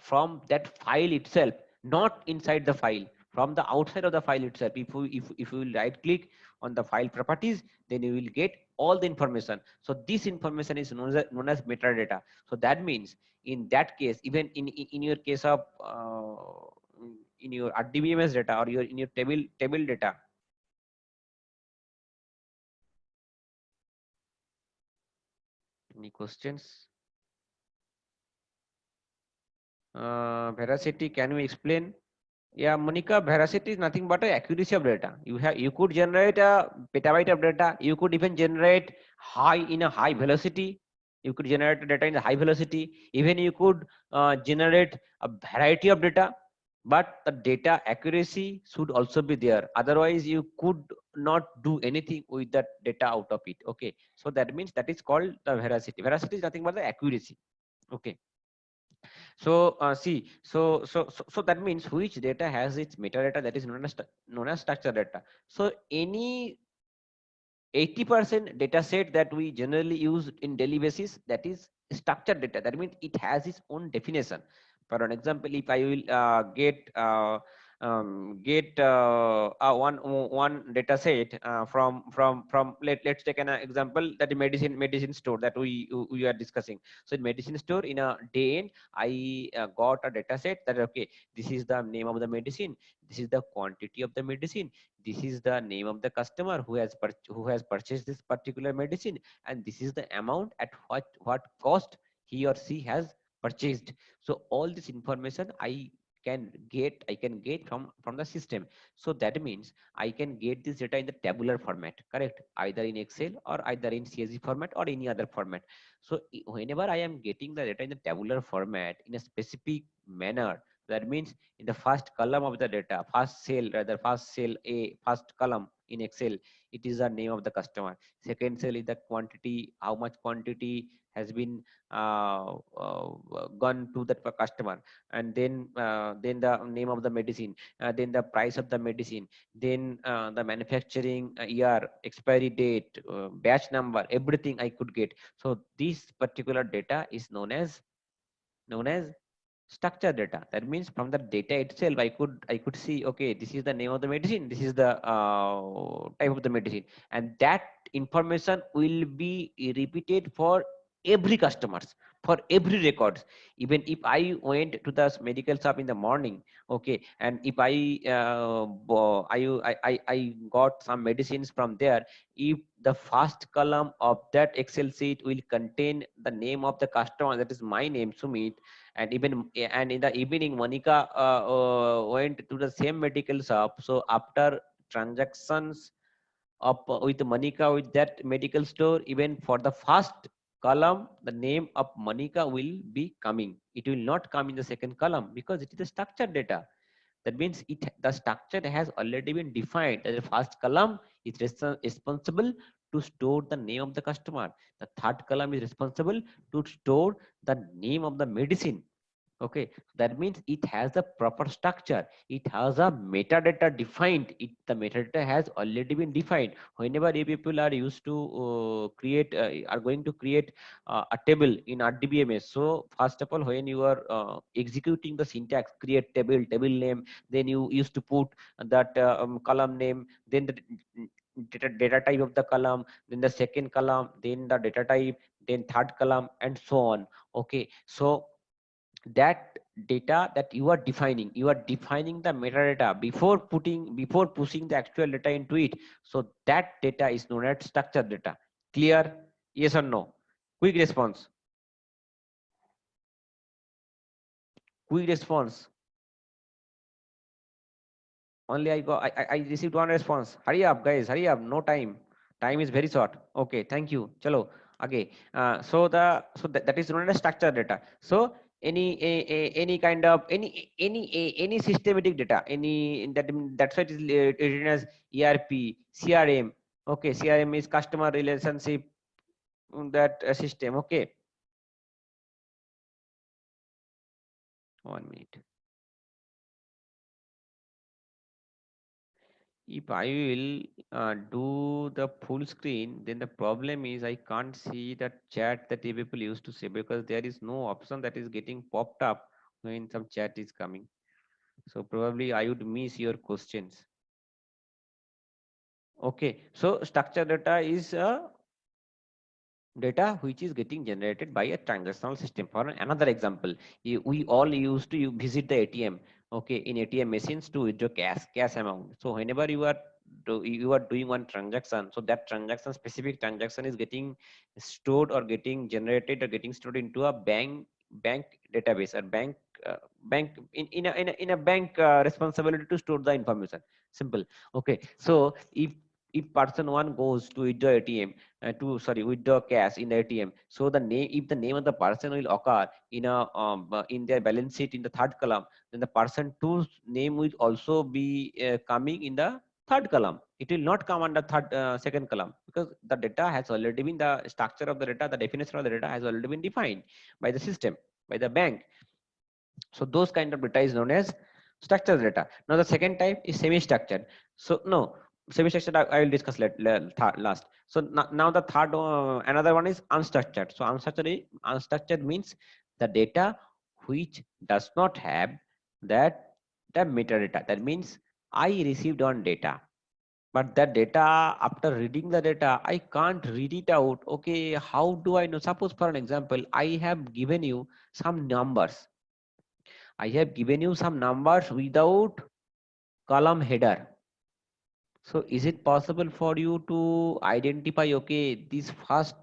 from that file itself, not inside the file, from the outside of the file itself. If you will right click on the file properties, then you will get all the information. So this information is known as metadata. So that means in that case, even in your case of in your RDBMS data, or your in your table data. Any questions? Veracity, can you explain? Yeah, Monica, veracity is nothing but a accuracy of data. You could generate a petabyte of data. You could even generate in a high velocity. You could generate data in a high velocity. Even you could generate a variety of data, but the data accuracy should also be there. Otherwise, you could not do anything with that data out of it. Okay, so that means that is called the veracity. Veracity is nothing but the accuracy. Okay. So see, so that means which data has its metadata, that is known as structured data. So any 80% data set that we generally use in daily basis, that is structured data. That means it has its own definition. For an example, if I will get one data set from let's take an example, that the medicine store that we are discussing. So in medicine store, in a day end, I got a data set that, okay, this is the name of the medicine, this is the quantity of the medicine, this is the name of the customer who has purchased this particular medicine, and this is the amount at what cost he or she has purchased. So all this information I can get from the system. So that means I can get this data in the tabular format, correct, either in Excel or either in CSV format or any other format. So whenever I am getting the data in the tabular format in a specific manner, that means in the first column of the data, first cell, rather first cell A, first column, in Excel, it is the name of the customer. Second cell is the quantity, how much quantity has been gone to that customer, and then the name of the medicine, then the price of the medicine, then the manufacturing year, expiry date, batch number, everything I could get. So this particular data is known as structured data. That means from the data itself, I could see, okay, this is the name of the medicine, this is the type of the medicine, and that information will be repeated for every customers, for every records. Even if I went to the medical shop in the morning, okay, and if I got some medicines from there, if the first column of that Excel sheet will contain the name of the customer, that is my name, Sumit, and in the evening Monica went to the same medical shop, so after transactions up with Monica with that medical store, even for the first column the name of Monica will be coming, it will not come in the second column because it is a structured data. That means the structure has already been defined. The first column is responsible to store the name of the customer, the third column is responsible to store the name of the medicine. Okay, that means it has a proper structure, it has a metadata defined, the metadata has already been defined. Whenever you people are used to are going to create a table in RDBMS, so first of all, when you are executing the syntax, create table name, then you used to put that column name, then the data type of the column, then the second column, then the data type, then third column, and so on. Okay, so that data that you are defining the metadata before pushing the actual data into it. So that data is known as structured data. Clear? Yes or no? Quick response. Quick response. Only I received one response. Hurry up, guys, hurry up, no time. Time is very short. Okay, thank you. Chalo. Okay, that is known as structured data. So any kind of any systematic data, any that's why it is written as ERP, CRM. Okay, CRM is customer relationship, that system. Okay, 1 minute. If I will do the full screen, then the problem is I can't see the chat that you people used to say, because there is no option that is getting popped up when some chat is coming. So probably I would miss your questions. Okay, so structured data is data which is getting generated by a transactional system. For another example, we all used to visit the ATM, okay, in ATM machines to withdraw cash amount. So whenever you are doing one transaction, so that specific transaction is getting stored or getting generated or getting stored into a bank database, or bank in a bank responsibility to store the information. Simple. Okay, so if person one goes to withdraw ATM, withdraw cash in the ATM, so if the name of the person will occur in their balance sheet in the third column, then the person two's name will also be coming in the third column. It will not come under second column, because the data has already been, the structure of the data, the definition of the data has already been defined by the system, by the bank. So those kind of data is known as structured data. Now the second type is semi-structured. So no, semi-structured I will discuss last. So now the third another one is unstructured. So unstructured means the data which does not have the metadata. That means I received on data, but that data, after reading the data, I can't read it out. Okay, how do I know? Suppose for an example, I have given you some numbers. I have given you some numbers without column header. So is it possible for you to identify, okay, this first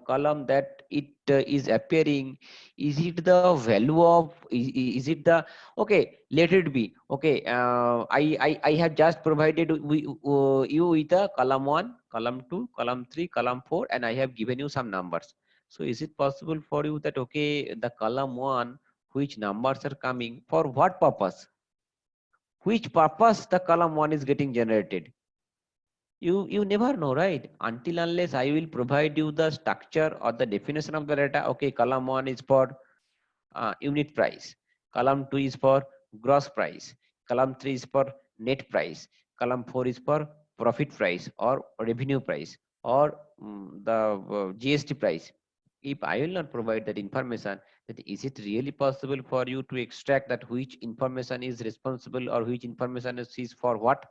column that it is appearing, is it the value of, is it the, okay, let it be. Okay, I have just provided you with a column 1, column 2, column 3, column 4, and I have given you some numbers. So is it possible for you that, okay, the column 1, which numbers are coming, for what purpose? Which purpose the column 1 is getting generated? You never know, right? Until unless I will provide you the structure or the definition of the data. Okay, column 1 is for unit price, column 2 is for gross price, column 3 is for net price, column 4 is for profit price or revenue price, or the GST price. If I will not provide that information, then is it really possible for you to extract that which information is responsible or which information is for what?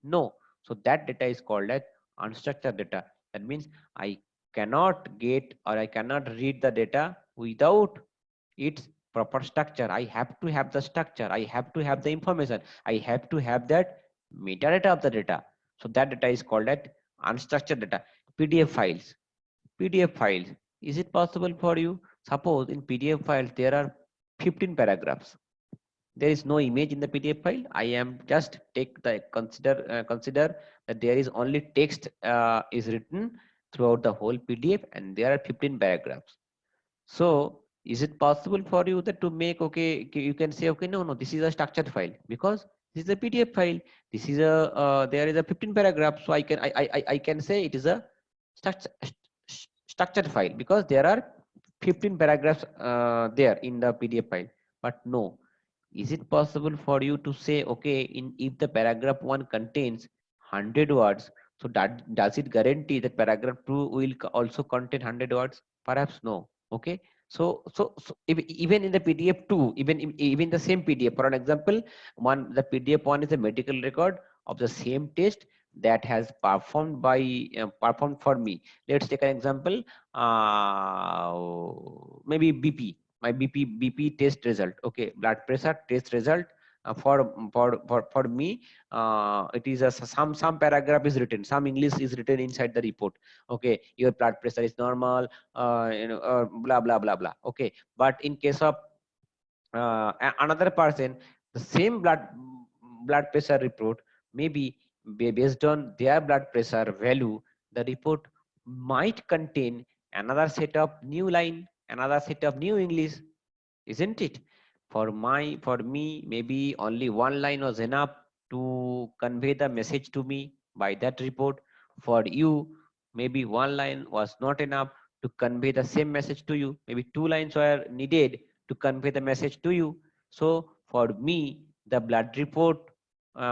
No. So that data is called as unstructured data. That means I cannot get or I cannot read the data without its proper structure. I have to have the structure. I have to have the information. I have to have that metadata of the data. So that data is called as unstructured data. PDF files. PDF files. Is it possible for you? Suppose in PDF files there are 15 paragraphs. There is no image in the PDF file. I am just take the consider that there is only text is written throughout the whole PDF, and there are 15 paragraphs. So is it possible for you that to make, okay, you can say, okay, no, this is a structured file because this is a PDF file. This is a there is a 15 paragraph, so I can say it is a structured file because there are 15 paragraphs there in the PDF file. But no, is it possible for you to say, okay, in if the paragraph 1 contains 100 words, so that does it guarantee that paragraph 2 will also contain 100 words? Perhaps no. Okay, so even in the PDF 2, even the same PDF, for an example, the PDF 1 is a medical record of the same test that has performed for me. Let's take an example, maybe BP, my BP test result. Okay, blood pressure test result. For me, it is some paragraph is written, some English is written inside the report. Okay, your blood pressure is normal, blah blah blah blah. Okay, but in case of another person, the same blood pressure report, maybe based on their blood pressure value, the report might contain another set of new line, another set of new English, isn't it? For me, maybe only one line was enough to convey the message to me by that report. For you, maybe one line was not enough to convey the same message to you. Maybe two lines were needed to convey the message to you. So for me, the blood report,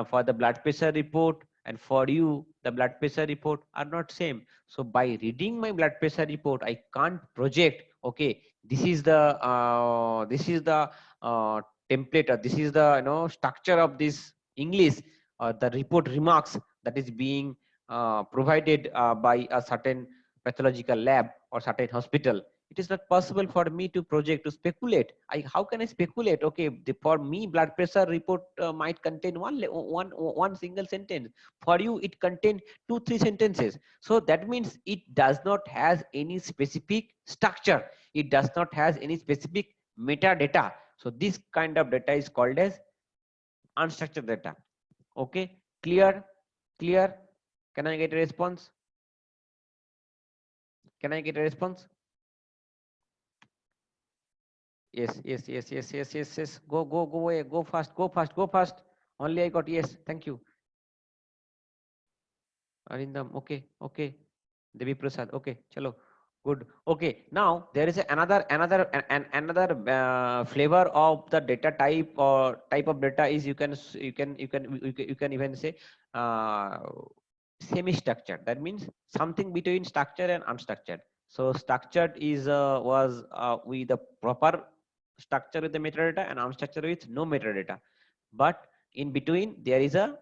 for the blood pressure report, and for you, the blood pressure report are not same. So by reading my blood pressure report, I can't project, okay, this is the template, or this is the structure of this English, the report remarks that is being provided by a certain pathological lab or certain hospital. It is not possible for me to project, to speculate. How can I speculate? Okay, for me, blood pressure report might contain one single sentence. For you, it contains 2-3 sentences. So that means it does not has any specific structure. It does not has any specific metadata. So this kind of data is called as unstructured data. Okay, clear? Can I get a response? Can I get a response? Yes. Go away. Go fast. Only I got yes. Thank you. Arindam. Okay. Devi Prasad. Okay. Chalo. Good. Okay. Now there is another flavor of the data type or type of data is you can even say semi-structured. That means something between structured and unstructured. So structured is was with the proper structure with the metadata, and unstructured with no metadata. But in between there is a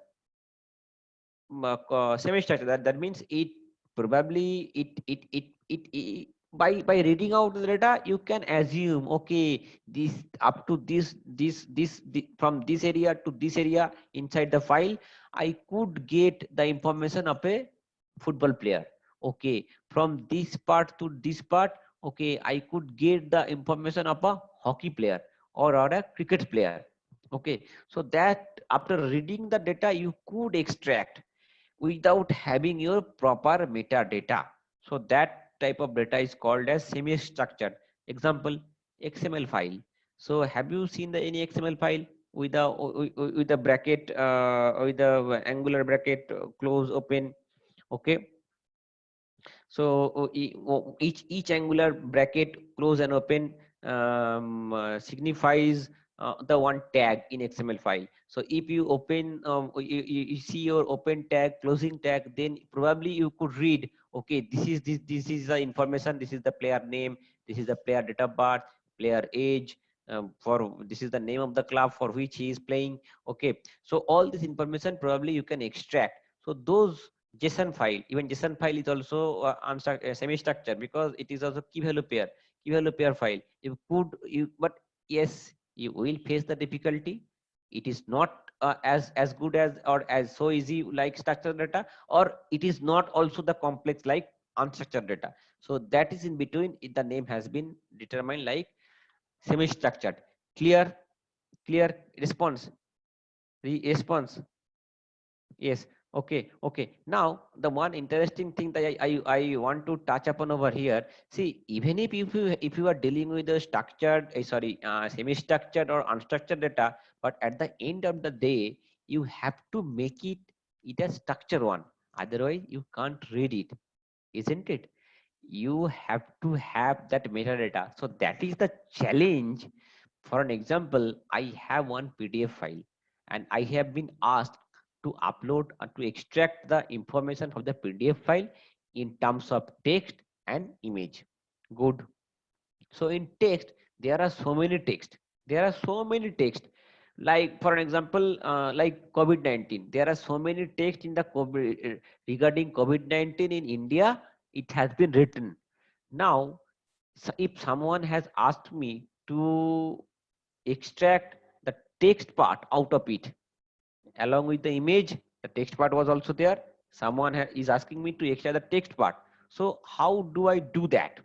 semi-structured. That means it probably by reading out the data you can assume, okay, this up to this from this area to this area inside the file I could get the information of a football player. Okay, from this part to this part, okay, I could get the information of a hockey player or a cricket player. Okay, so that after reading the data you could extract without having your proper metadata. So that type of data is called as semi-structured. Example, XML file. So have you seen the any XML file with a bracket, with the angular bracket, close, open? Okay. So each angular bracket close and open signifies the one tag in XML file. So if you open, you see your open tag, closing tag, then probably you could read, okay, this is the information, this is the player name, this is the player date of birth, player age, for this is the name of the club for which he is playing. Okay, so all this information probably you can extract. So those JSON file, even JSON file is also semi-structured, because it is also key value pair file. You could, but yes, you will face the difficulty. It is not as good as, or as so easy like structured data, or it is not also the complex like unstructured data. So that is in between. The name has been determined like semi-structured. Clear? Clear? Response? Response? Yes. Okay. Okay. Now, the one interesting thing that I want to touch upon over here. See, even if you are dealing with a structured, semi-structured or unstructured data, but at the end of the day, you have to make it a structured one. Otherwise, you can't read it, isn't it? You have to have that metadata. So that is the challenge. For an example, I have one PDF file and I have been asked to upload or to extract the information from the PDF file in terms of text and image. Good. So in text, there are so many text. There are so many text. Like for an example, like COVID-19, there are so many text in the COVID regarding COVID-19 in India. It has been written. Now, if someone has asked me to extract the text part out of it, along with the image, the text part was also there. Someone is asking me to extract the text part. So how do I do that?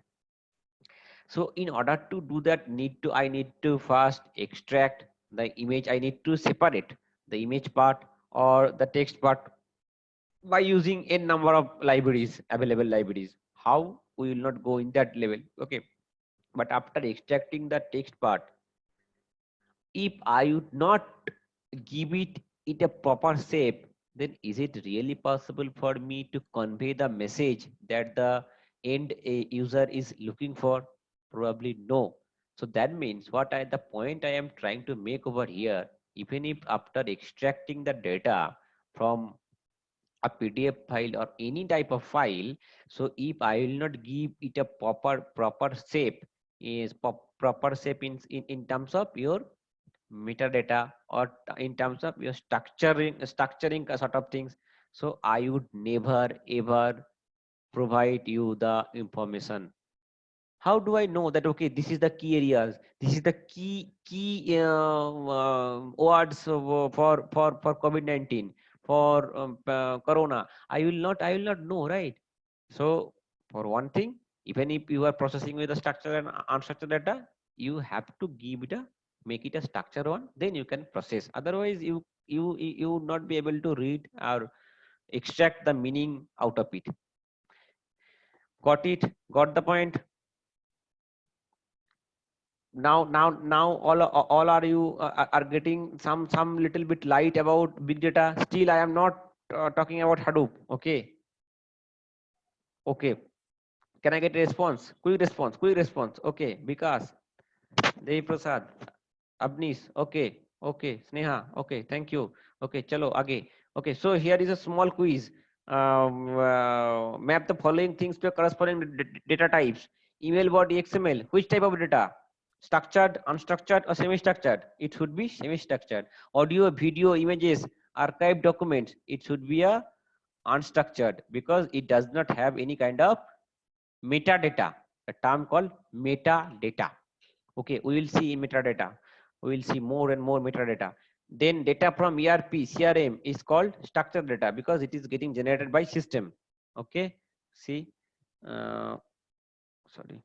So in order to do that, I need to first extract the image. I need to separate the image part or the text part by using n number of libraries, available libraries. How? We will not go in that level. Okay. But after extracting the text part, if I would not give it a proper shape, then is it really possible for me to convey the message that the end user is looking for? Probably no. So that means the point I am trying to make over here, even if after extracting the data from a PDF file or any type of file, so if I will not give it a proper shape, proper shape in terms of your metadata, or in terms of your structuring sort of things, so I would never ever provide you the information. How do I know that, okay, this is the key areas, this is the key words for COVID-19, for corona? I will not know, right? So for one thing, even if you are processing with the structured and unstructured data, you have to give it a, make it a structured one, then you can process. Otherwise, you would not be able to read or extract the meaning out of it. Got it? Got the point? Now all are you are getting some little bit light about big data. Still I am not talking about Hadoop. Okay. Okay, can I get a response? Quick response. Okay, Vikas, Devi Prasad, Abnis. Okay, okay, Sneha. Okay, thank you. Okay, chalo aage. Okay, so here is a small quiz. Map the following things to corresponding data types. Email body XML. Which type of data? Structured, unstructured, or semi-structured? It should be semi-structured. Audio, video, images, archived documents. It should be a unstructured, because it does not have any kind of metadata, a term called metadata. Okay, we will see metadata. We will see more and more metadata. Then data from ERP, CRM is called structured data, because it is getting generated by system. Okay, see, sorry,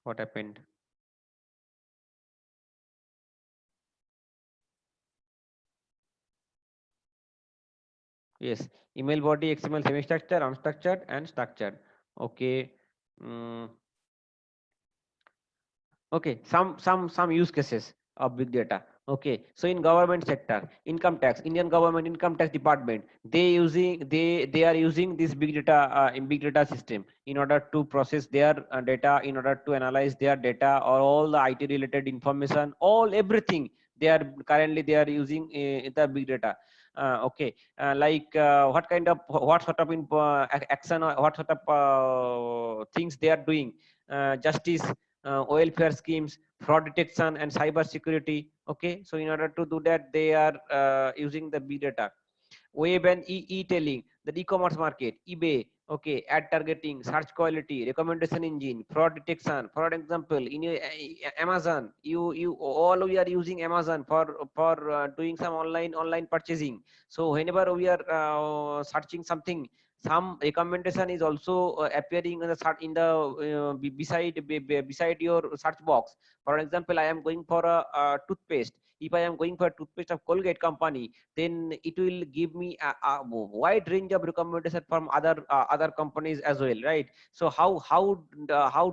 what happened? Yes, email body, XML, semi-structured, unstructured, and structured. Okay. mm, okay, some use cases of big data. Okay, so in government sector, income tax, Indian government income tax department, they are using this big data in big data system in order to process their data, in order to analyze their data or all the IT related information, all everything they are using the big data. Okay, what sort of action or what sort of things they are doing, justice, welfare schemes, fraud detection and cyber security. Okay, so in order to do that they are using the big data. Web and e-tailing, the e-commerce market, eBay, okay, ad targeting, search quality, recommendation engine, fraud detection. For example, in Amazon, you all we are using Amazon for doing some online purchasing. So whenever we are searching something, some recommendation is also appearing in the search in the beside your search box. For example, I am going for a toothpaste. If I am going for a toothpaste of Colgate company, then it will give me a wide range of recommendation from other companies as well, right? So how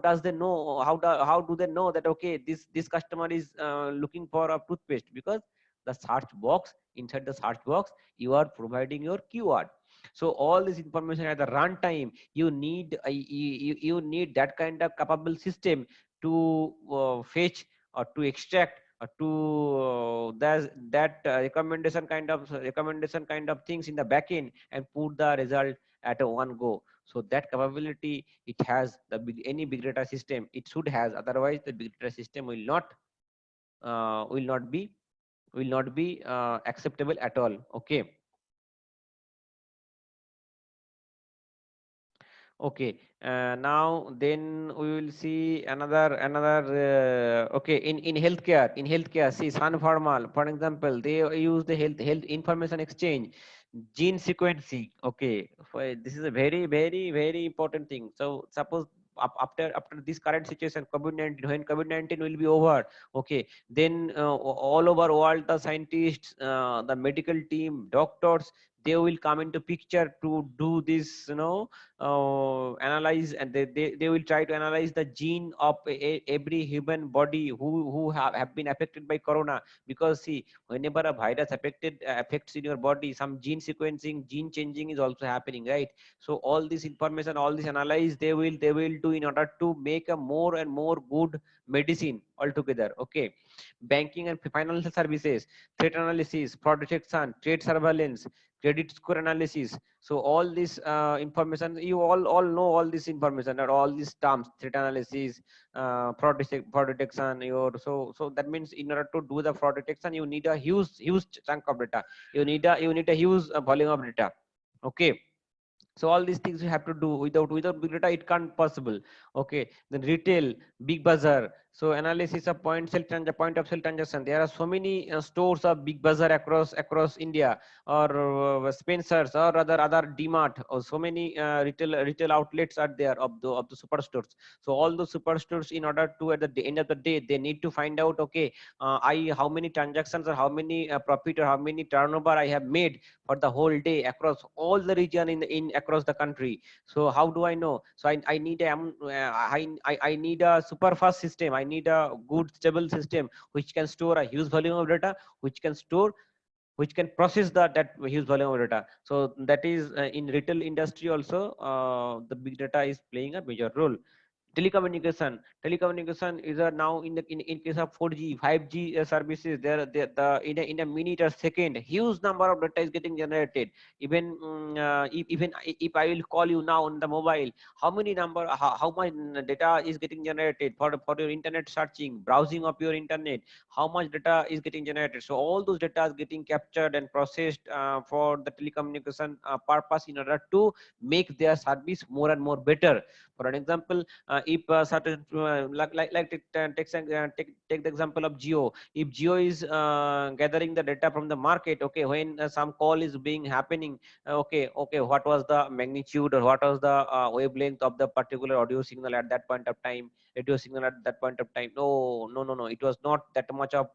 does they know, how do they know that okay, this customer is looking for a toothpaste? Because the search box, inside the search box you are providing your keyword. So all this information at the runtime, you need you need that kind of capable system to fetch or to extract to recommendation kind of things in the backend and put the result at a one go. So that capability it has, the any big data system it should has, otherwise the big data system will not be acceptable at all. Okay. Okay, now then we will see another. Okay, in healthcare, see Sun Pharma, for example, they use the health information exchange, gene sequencing. Okay, this is a very important thing. So suppose after this current situation, COVID-19, when COVID-19 will be over, okay, then all over world the scientists, the medical team, doctors, they will come into picture to do this, analyze, and they will try to analyze the gene of every human body who have been affected by corona. Because see, whenever a virus affects in your body, some gene sequencing, gene changing is also happening, right? So all this information, all this analyze, they will do in order to make a more and more good medicine altogether. Okay, banking and financial services, threat analysis, fraud detection, trade surveillance, credit score analysis. So all this information, you all know all this information or all these terms: threat analysis, fraud detection. So that means in order to do the fraud detection, you need a huge chunk of data. You need a huge volume of data. Okay, so all these things you have to do. Without big data it can't possible. Okay, then retail, big bazaar, so analysis of point of sale transaction. There are so many stores of big bazaar across India, or Spencers, or other DMart, or so many retail outlets are there of the superstores. So all the superstores, in order to at the end of the day, they need to find out, okay, I how many transactions or how many profit or how many turnover I have made for the whole day across all the region in across the country. So how do I know? So I need I need a super fast system. I need a good stable system which can store a huge volume of data, which can store, which can process that huge volume of data. So that is in retail industry also, the big data is playing a major role. Telecommunication is now in case of 4G 5G services, the in a minute or second, huge number of data is getting generated. Even if I will call you now on the mobile, how much data is getting generated for your internet searching, browsing of your internet, how much data is getting generated. So all those data is getting captured and processed for the telecommunication purpose, in order to make their service more and more better. For an example, if certain take the example of Geo. If Geo is gathering the data from the market, okay, when some call is being happening, okay, what was the magnitude or what was the wavelength of the particular audio signal at that point of time, radio signal at that point of time. No, it was not that much of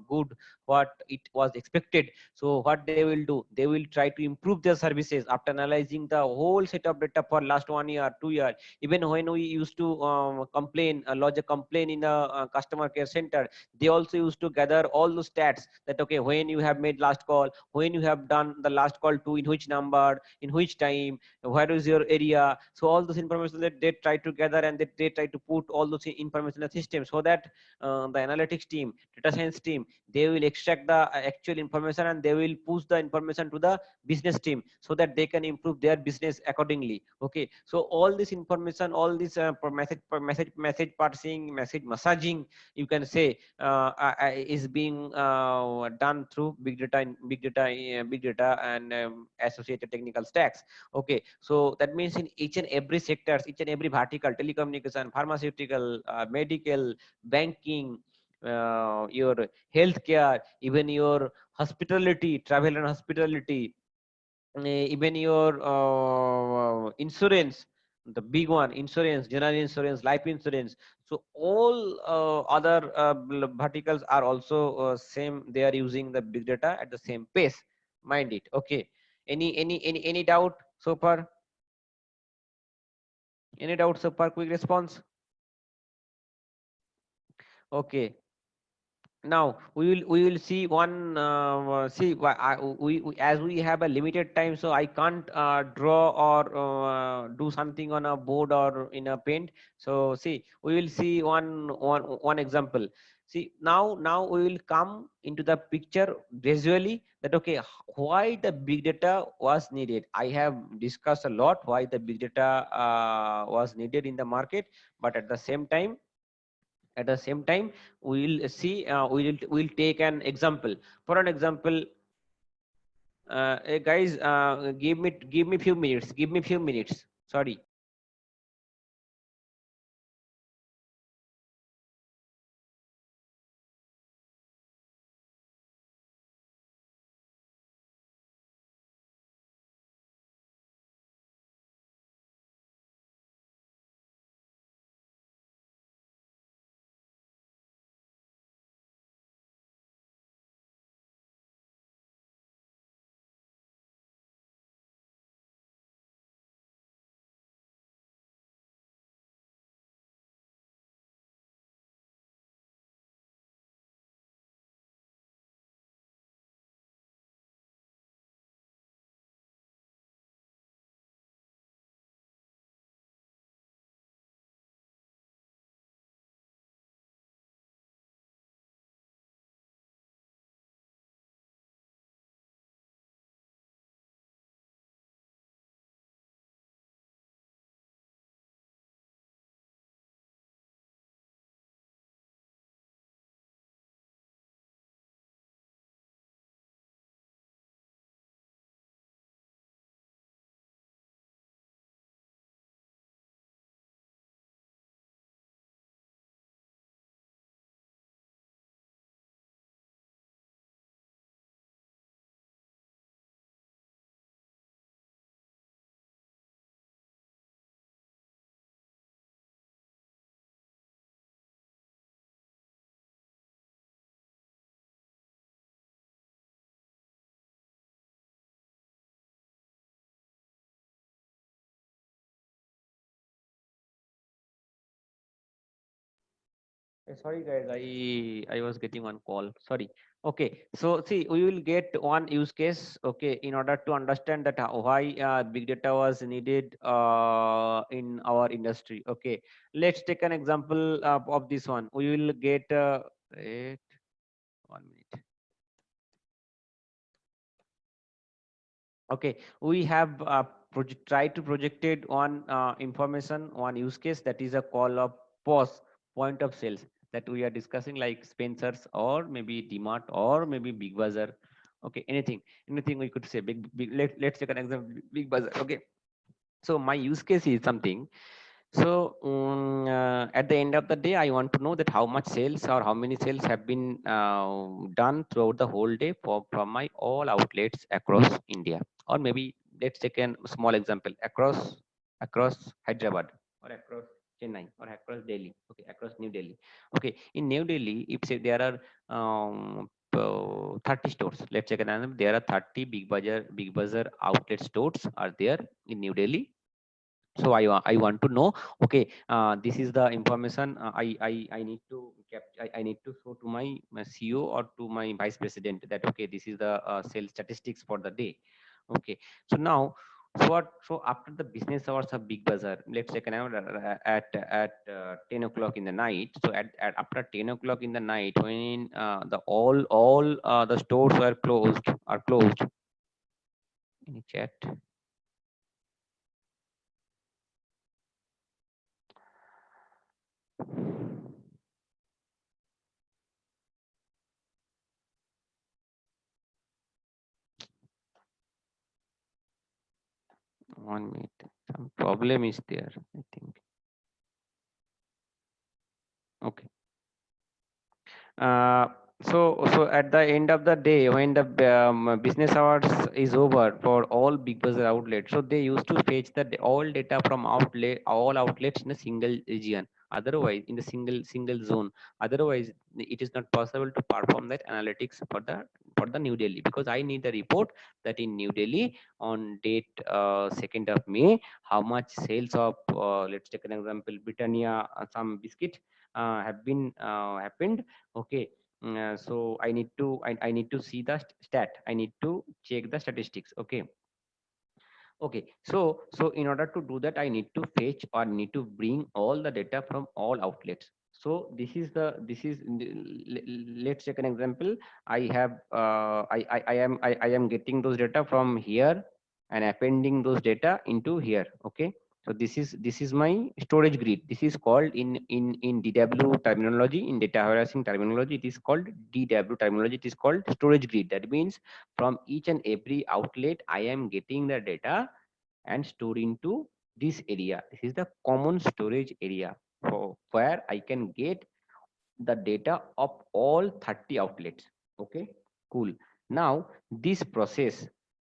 good what it was expected. So what they will do, they will try to improve their services after analyzing the whole set of data for last 1 year, 2 year. Even when we used to complain, lodge a complaint in a customer care center, they also used to gather all the stats that okay, when you have made last call, when you have done the last call to, in which number, in which time, where is your area. So all those information that they try to gather, and they try to put all those information in the system, so that the analytics team, data science team, they will extract the actual information and they will push the information to the business team so that they can improve their business accordingly. Okay, so all this information, all this message parsing, message massaging, you can say, is being done through big data and associated technical stacks. Okay, so that means in each and every sectors, each and every vertical, telecommunication, pharmaceutical, medical, banking, your healthcare, even your hospitality, travel and hospitality, even your insurance, the big one, insurance, general insurance, life insurance. So all other verticals are also same, they are using the big data at the same pace, mind it. Okay, any doubt so far? Any doubt so far? Quick response. Okay, now we will see one see we as we have a limited time, so I can't draw or do something on a board or in a paint. So see, we will see one example. See, now we will come into the picture gradually, that okay, why the big data was needed. I have discussed a lot why the big data was needed in the market, but at the same time we will see, we'll take an example. For an example, guys, give me few minutes, give me few minutes, sorry. Sorry guys, I was getting one call, sorry. Okay, so see, we will get one use case, okay, in order to understand that why big data was needed in our industry. Okay, let's take an example of this one. We will get wait 1 minute. Okay, we have tried to projected one information, one use case, that is a call of POS, point of sales, that we are discussing, like Spencer's or maybe DMart or maybe Big Bazaar. Okay, anything we could say. Let's take an example, Big Bazaar. Okay, so my use case is something. So at the end of the day, I want to know that how much sales or how many sales have been done throughout the whole day from my all outlets across India, or maybe let's take a small example, across Hyderabad or across Chennai or across Delhi. Okay, across New Delhi. Okay, in New Delhi, if say there are 30 stores, let's check another. There are 30 Big Bazaar outlet stores are there in New Delhi. So I want to know, okay, this is the information I need to I need to show to my CEO or to my vice president that okay, this is the sales statistics for the day. Okay, so now, so after the business hours of Big Bazaar, let's take an hour at 10 o'clock in the night. So at after 10 o'clock in the night, when the all the stores are closed. Any chat? 1 minute. Some problem is there, I think. Okay. Uh, so at the end of the day, when the business hours is over for all Big Bazaar outlets, so they used to fetch all data from all outlets in a single region. Otherwise, in the single zone. Otherwise, it is not possible to perform that analytics for the New Delhi, because I need the report that in New Delhi on date 2nd of May, how much sales of let's take an example, Britannia some biscuit have been happened. Okay. So I need to see the stat. I need to check the statistics. Okay. Okay. So in order to do that, I need to fetch or need to bring all the data from all outlets. So this is let's take an example. I have I am getting those data from here and appending those data into here. Okay. So this is my storage grid. This is called in DW terminology, in data warehousing terminology, it is called DW terminology. It is called storage grid. That means from each and every outlet, I am getting the data and store into this area. This is the common storage area for where I can get the data of all 30 outlets. Okay, cool. Now this process,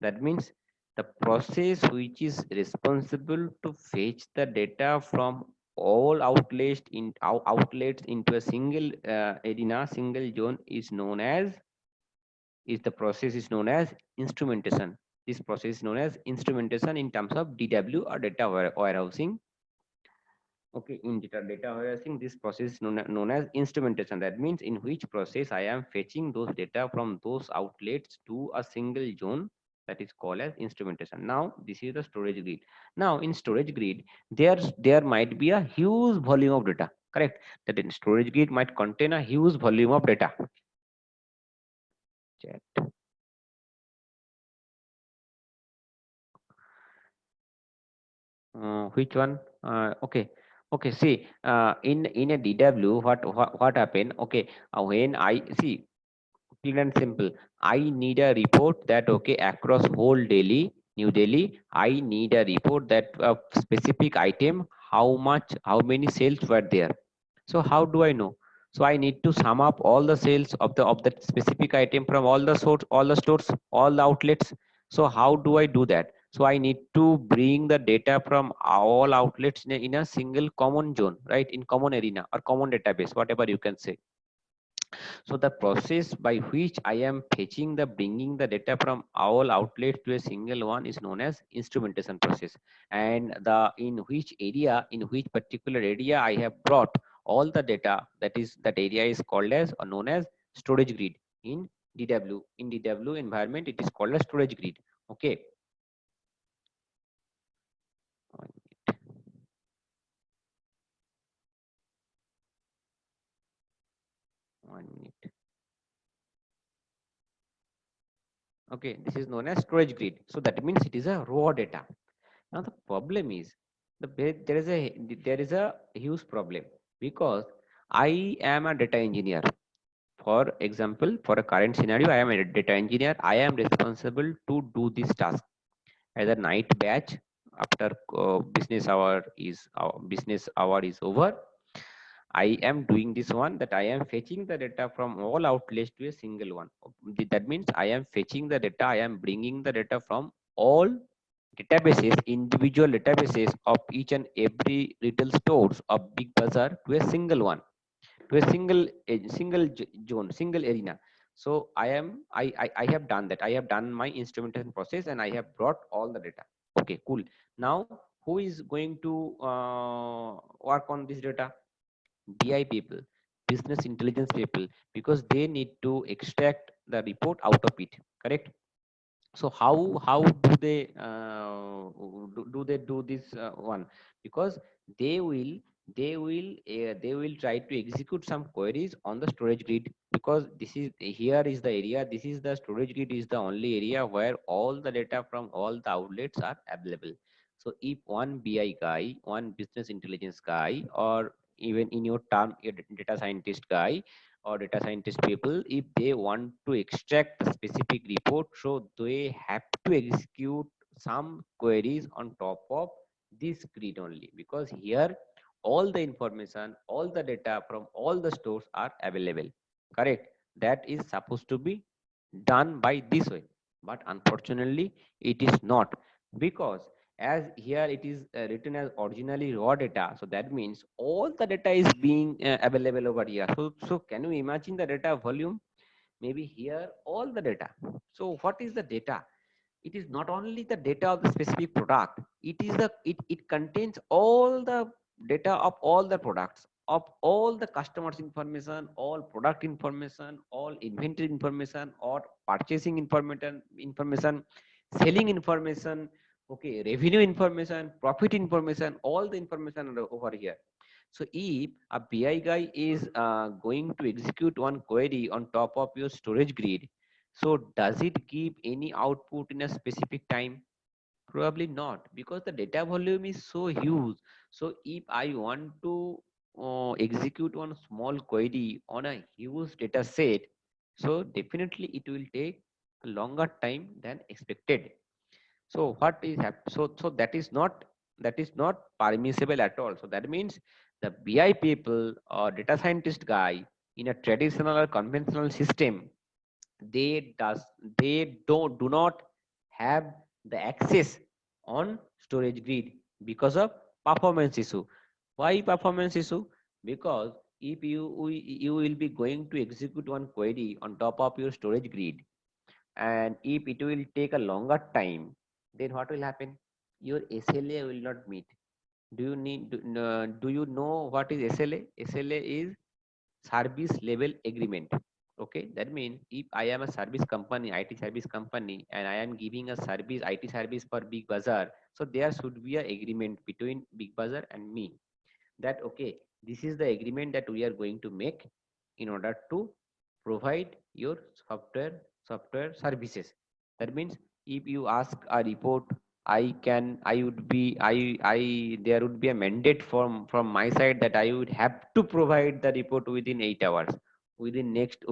that means the process which is responsible to fetch the data from all outlets into a single arena, single zone, is known as is the process is known as instrumentation. This process is known as instrumentation in terms of DW or data warehousing. Okay, in data warehousing, this process is known as instrumentation. That means in which process I am fetching those data from those outlets to a single zone, that is called as instrumentation. Now, this is the storage grid. Now, in storage grid, there might be a huge volume of data, correct? That in storage grid might contain a huge volume of data. Chat. Which one? Okay. Okay. See, in a DW, what happened? Okay. When I see, clear and simple, I need a report that okay, across whole Delhi, New Delhi, I need a report that specific item, how many sales were there. So how do I know? So I need to sum up all the sales of that specific item from all the stores, all the outlets. So how do I do that? So I need to bring the data from all outlets in a single common zone, right? In common arena or common database, whatever you can say. So the process by which I am fetching the bringing the data from all outlets to a single one is known as instrumentation process. And the in which particular area I have brought all the data, that area is called as or known as storage grid in DW. In DW environment, it is called a storage grid. Okay. 1 minute. One minute. Okay, this is known as storage grid. So that means it is a raw data. Now the problem is there is a huge problem, because I am a data engineer. For example, for a current scenario, I am a data engineer. I am responsible to do this task as a night batch after business hour is over. I am doing this one, that I am fetching the data from all outlets to a single one. That means I am fetching the data. I am bringing the data from all databases, individual databases of each and every retail stores of Big Bazaar to a single one, to a zone, single arena. So I have done that. I have done my instrumentation process and I have brought all the data. Okay, cool. Now who is going to work on this data? BI people, business intelligence people, because they need to extract the report out of it. Correct. So how do they do they do this one? Because they will they will try to execute some queries on the storage grid, because this is here is the area, this is the storage grid is the only area where all the data from all the outlets are available. So if one BI guy, one business intelligence guy, or even in your term a data scientist guy or data scientist people, if they want to extract the specific report, so they have to execute some queries on top of this grid only, because here all the information, all the data from all the stores are available. Correct. That is supposed to be done by this way, but unfortunately it is not, because as here it is written as originally raw data, so that means all the data is being available over here. So can you imagine the data volume? Maybe here all the data. So what is the data? It is not only the data of the specific product, it contains all the data of all the products, of all the customers information, all product information, all inventory information, or purchasing information, selling information, okay, revenue information, profit information, all the information are over here. So if a BI guy is going to execute one query on top of your storage grid, so does it give any output in a specific time? Probably not, because the data volume is so huge. So if I want to execute one small query on a huge data set, so definitely it will take a longer time than expected. So what is so that is not permissible at all. So that means the BI people or data scientist guy in a traditional or conventional system, they does they do not have the access on storage grid because of performance issue. Why performance issue? Because if you will be going to execute one query on top of your storage grid, and if it will take a longer time, then what will happen? Your SLA will not meet. Do you know what is SLA? SLA is service level agreement. Okay, that means if I am a service company, IT service company, and I am giving a service, IT service for Big Bazaar, so there should be an agreement between Big Bazaar and me, that okay, this is the agreement that we are going to make in order to provide your software services. That means if you ask a report, I would be I there would be a mandate from my side that I would have to provide the report within 8 hours, within next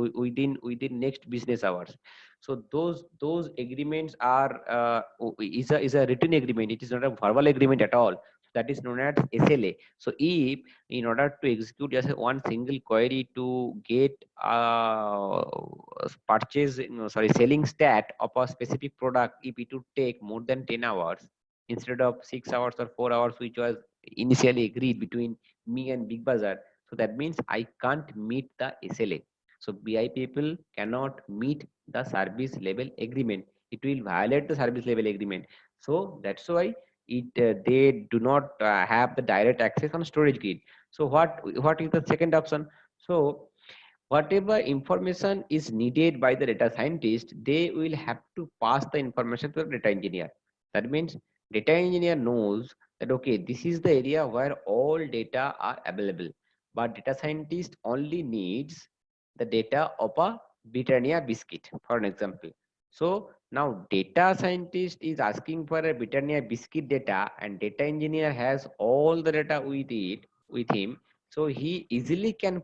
business hours. So those agreements are is a written agreement. It is not a verbal agreement at all. That is known as SLA. So if in order to execute just one single query to get purchase, sorry, selling stat of a specific product, if it would take more than 10 hours instead of 6 hours or 4 hours, which was initially agreed between me and Big Bazaar, so that means I can't meet the SLA. So BI people cannot meet the service level agreement. It will violate the service level agreement. So that's why they do not have the direct access on storage grid. So what is the second option? So whatever information is needed by the data scientist, they will have to pass the information to the data engineer. That means data engineer knows that okay, this is the area where all data are available, but data scientist only needs the data of a Britannia biscuit, for an example. So now data scientist is asking for a Britannia biscuit data, and data engineer has all the data with him. So he easily can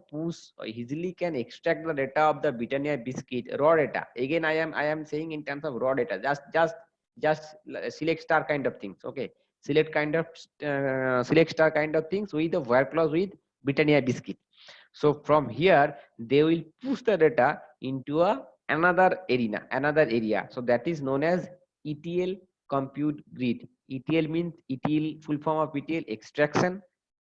extract the data of the Britannia biscuit raw data. Again, I am saying in terms of raw data, just select star kind of things. Okay, select star kind of things with the where clause with Britannia biscuit. So from here they will push the data into another area. So that is known as ETL compute grid. ETL means ETL, full form of ETL, extraction,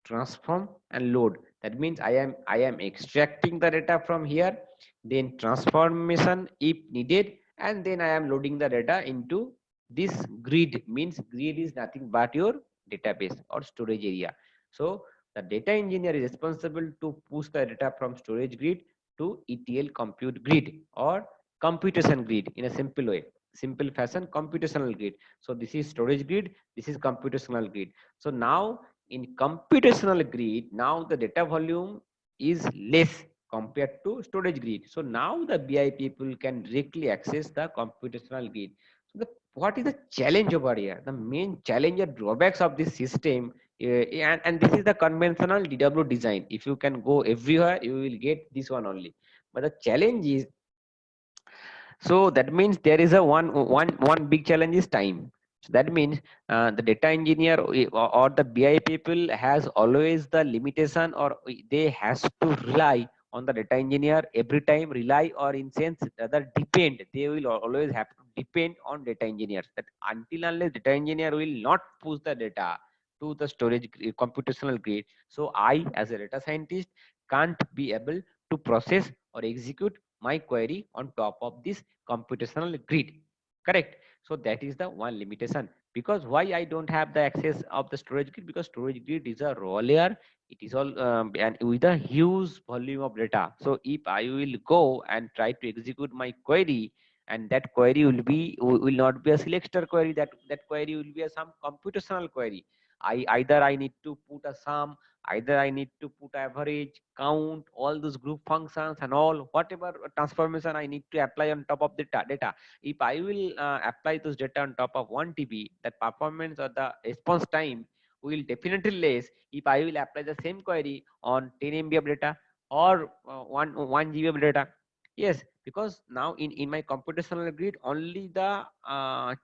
transform and load. That means I am extracting the data from here, then transformation if needed, and then I am loading the data into this grid. Means grid is nothing but your database or storage area. So the data engineer is responsible to push the data from storage grid to ETL compute grid or computation grid. In a simple way, simple fashion, computational grid. So this is storage grid, this is computational grid. So now in computational grid, now the data volume is less compared to storage grid. So now the BI people can directly access the computational grid. So what is the challenge over here? The main challenge or drawbacks of this system, and this is the conventional DW design. If you can go everywhere, you will get this one only. But the challenge is, so that means there is a one big challenge is time. So that means the data engineer or the BI people has always the limitation, or they has to rely on the data engineer every time, rely or in sense rather depend. They will always have to depend on data engineers. That until unless data engineer will not push the data to the storage computational grid, so I as a data scientist can't be able to process or execute my query on top of this computational grid. Correct. So that is the one limitation. Because why I don't have the access of the storage grid? Because storage grid is a raw layer. It is all and with a huge volume of data. So if I will go and try to execute my query, and that query will not be a selector query, that query will be a some computational query. I need to put a sum, either I need to put average, count, all those group functions and all, whatever transformation I need to apply on top of the data. If I will apply those data on top of 1 TB, that performance or the response time will definitely less if I will apply the same query on 10 MB of data or 1 GB of data. Yes, because now in my computational grid, only the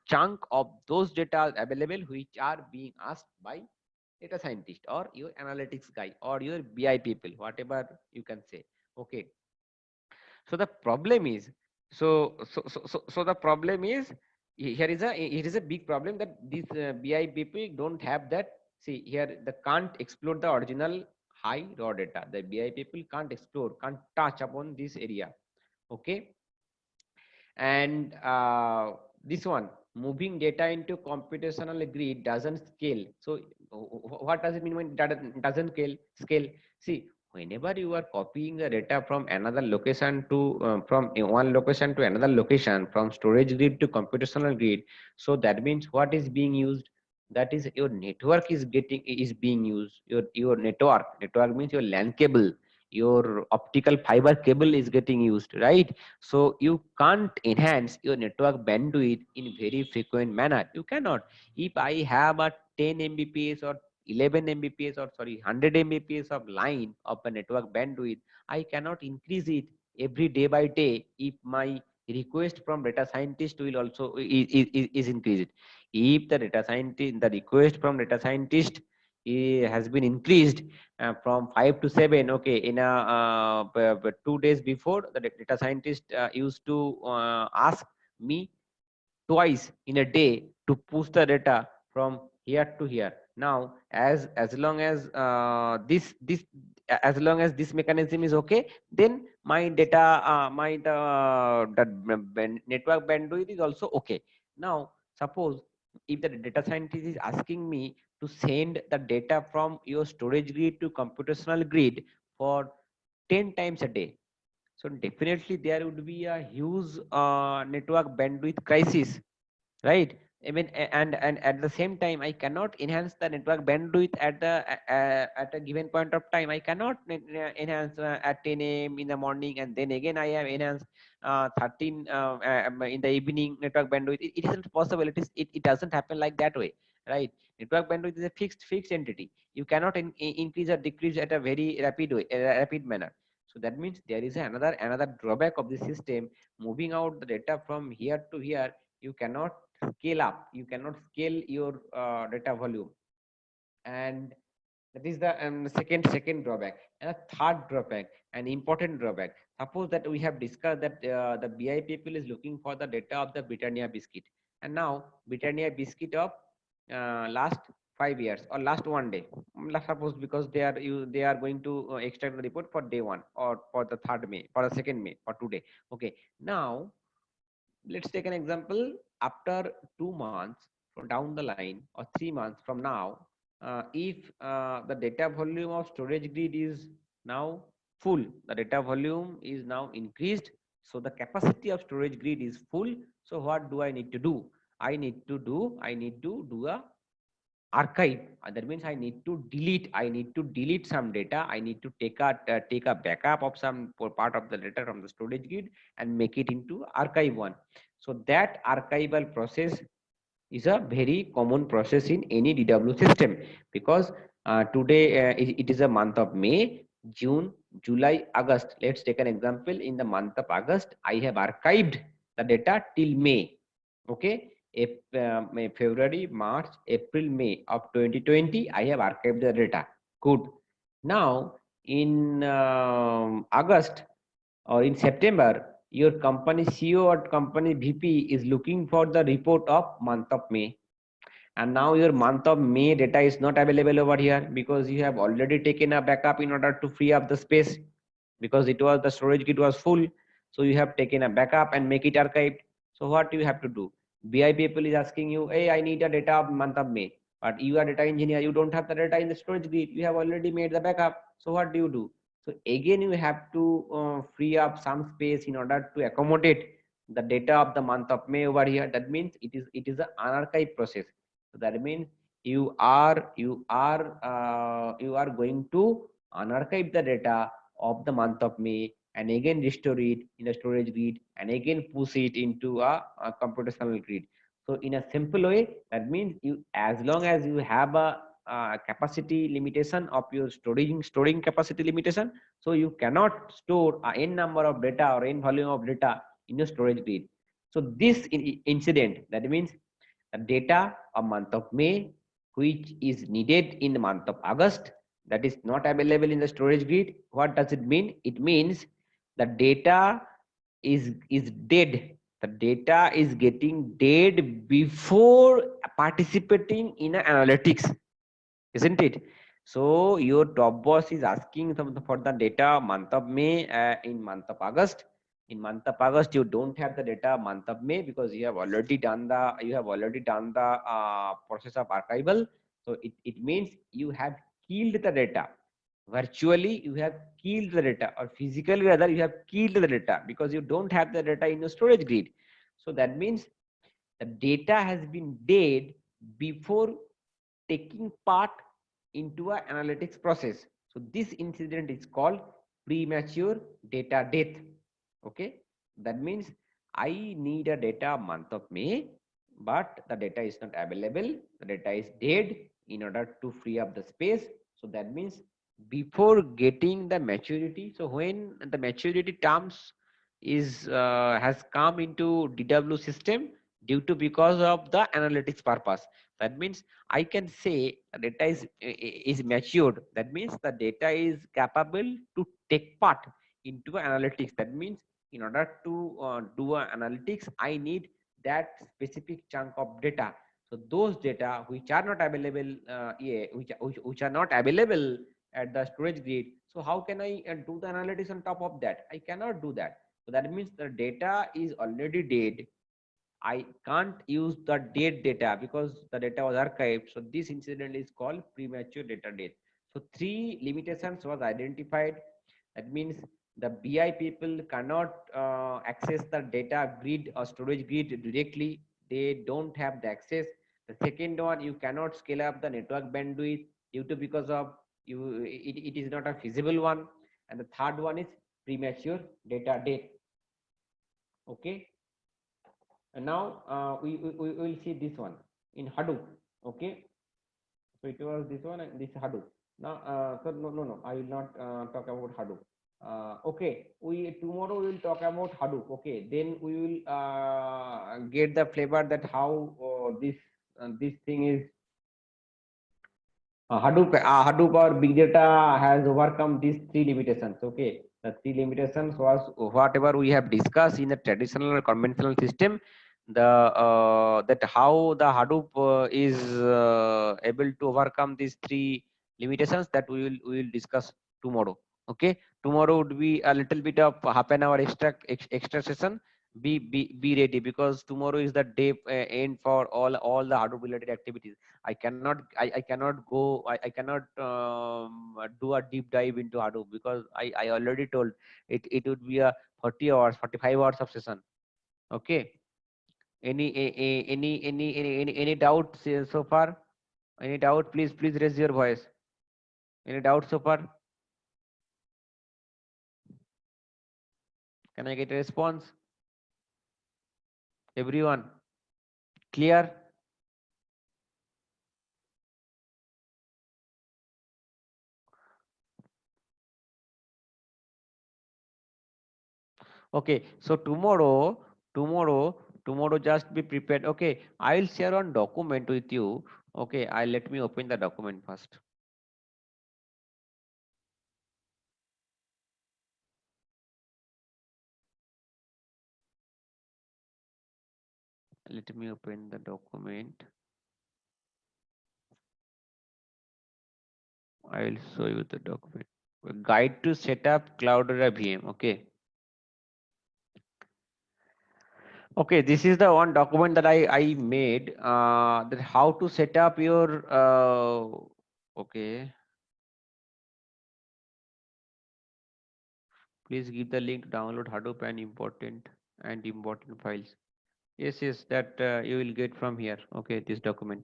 chunk of those data available which are being asked by data scientist or your analytics guy or your BI people, whatever you can say. Okay. So the problem is, so the problem is, here is a, it is a big problem that these BI people don't have that. See here, they can't explore the original high raw data. The BI people can't explore, can't touch upon this area. Okay. And this one, moving data into computational grid doesn't scale. So what does it mean when data doesn't scale? See, whenever you are copying the data from another location to from one location to another location, from storage grid to computational grid, so that means what is being used? That is your network is being used. Your network means your LAN cable, your optical fiber cable is getting used, right? So you can't enhance your network bandwidth in very frequent manner. You cannot. If I have a 10 Mbps or 11 Mbps or sorry 100 Mbps of line of a network bandwidth, I cannot increase it every day by day if my request from data scientist will also is increased. If the data scientist, the request from data scientist has been increased from 5 to 7, okay, in a 2 days before, the data scientist used to ask me twice in a day to push the data from here to here. Now as long as this as long as this mechanism is okay, then my data the network bandwidth is also okay. Now suppose if the data scientist is asking me to send the data from your storage grid to computational grid for 10 times a day, so definitely there would be a huge network bandwidth crisis, right? I mean, and at the same time, I cannot enhance the network bandwidth at a given point of time. I cannot enhance at 10 a.m. in the morning, and then again I have enhanced 13 in the evening network bandwidth. It isn't possible. It doesn't happen like that way, right? Network bandwidth is a fixed entity. You cannot increase or decrease at a very rapid way, rapid manner. So that means there is another drawback of the system. Moving out the data from here to here, you cannot scale up, you cannot scale your data volume. And that is the second drawback. And a third drawback, an important drawback, suppose that we have discussed that the BI people is looking for the data of the Britannia biscuit. and now Britannia biscuit of last 5 years or last one day. Let's suppose because they are going to extract the report for day one or for the 3rd May, for the 2nd May, for today. Okay, now let's take an example. After 2 months from down the line or 3 months from now, if the data volume of storage grid is now full, the data volume is now increased, so the capacity of storage grid is full. So what do I need to do? I need to do a archive. That means I need to delete some data. I need to take a backup of some part of the data from the storage grid and make it into archive one. So that archival process is a very common process in any DW system, because today it is a month of May, June, July, August. Let's take an example. In the month of August, I have archived the data till May. Okay, if February, March, April, May of 2020, I have archived the data. Good. Now in August or in September, your company CEO or company VP is looking for the report of month of May, and now your month of May data is not available over here because you have already taken a backup in order to free up the space, because it was the storage grid was full. So you have taken a backup and make it archived. So what you have to do? BI people is asking you, hey, I need a data of month of May, but you are data engineer, you don't have the data in the storage grid, you have already made the backup. So what do? So again, you have to free up some space in order to accommodate the data of the month of May over here. That means it is an unarchived process. So that means you are going to unarchive the data of the month of May and again restore it in a storage grid and again push it into a computational grid. So in a simple way, that means you, as long as you have a capacity limitation of your storing capacity limitation, so you cannot store a n number of data or n volume of data in your storage grid. So this incident, that means the data of month of May, which is needed in the month of August, that is not available in the storage grid. What does it mean? It means the data is dead. The data is getting dead before participating in analytics, isn't it? So your top boss is asking for the data month of May in month of August. In month of August, you don't have the data month of May because you have already done the process of archival. So it means you have killed the data. Virtually, you have killed the data, or physically rather, you have killed the data because you don't have the data in your storage grid. So that means the data has been dead before taking part into an analytics process. So this incident is called premature data death. Okay, that means I need a data month of May, but the data is not available. The data is dead in order to free up the space. So that means before getting the maturity, so when the maturity terms is has come into DW system due to because of the analytics purpose, that means I can say the data is matured. That means the data is capable to take part into analytics. That means in order to do analytics, I need that specific chunk of data. So those data which are not available, which are not available at the storage grid. So how can I do the analytics on top of that? I cannot do that. So that means the data is already dead. I can't use the dead data because the data was archived. So this incident is called premature data death. So 3 limitations was identified. That means the BI people cannot access the data grid or storage grid directly. They don't have the access. The second one, you cannot scale up the network bandwidth due to because of it is not a feasible one. And the third one is premature data death. Okay. And now we will see this one in Hadoop. Okay, so it was this one and this Hadoop. Now, so no, I will not talk about Hadoop. Okay, we tomorrow we will talk about Hadoop. Okay, then we will get the flavor that how this thing is. Hadoop or big data has overcome these 3 limitations. Okay, the 3 limitations was whatever we have discussed in the traditional or conventional system. that how the Hadoop is able to overcome these three limitations, that we will discuss tomorrow. Okay, tomorrow would be a little bit of half an hour extra session. Be ready, because tomorrow is the day end for all the Hadoop related activities. I cannot go, I cannot do a deep dive into Hadoop, because I already told it would be a 40 hours 45 hours of session. Okay, any doubts so far? Any doubt? Please raise your voice. Any doubt so far? Can I get a response? Everyone clear? Okay, so tomorrow just be prepared. Okay, I'll share one document with you. Okay, I let me open the document first. Let me open the document. I will show you the document. Guide to set up Cloudera VM. Okay. Okay, this is the one document that I made, that how to set up your okay. Please give the link to download Hadoop and important files. Yes, that you will get from here. Okay, this document.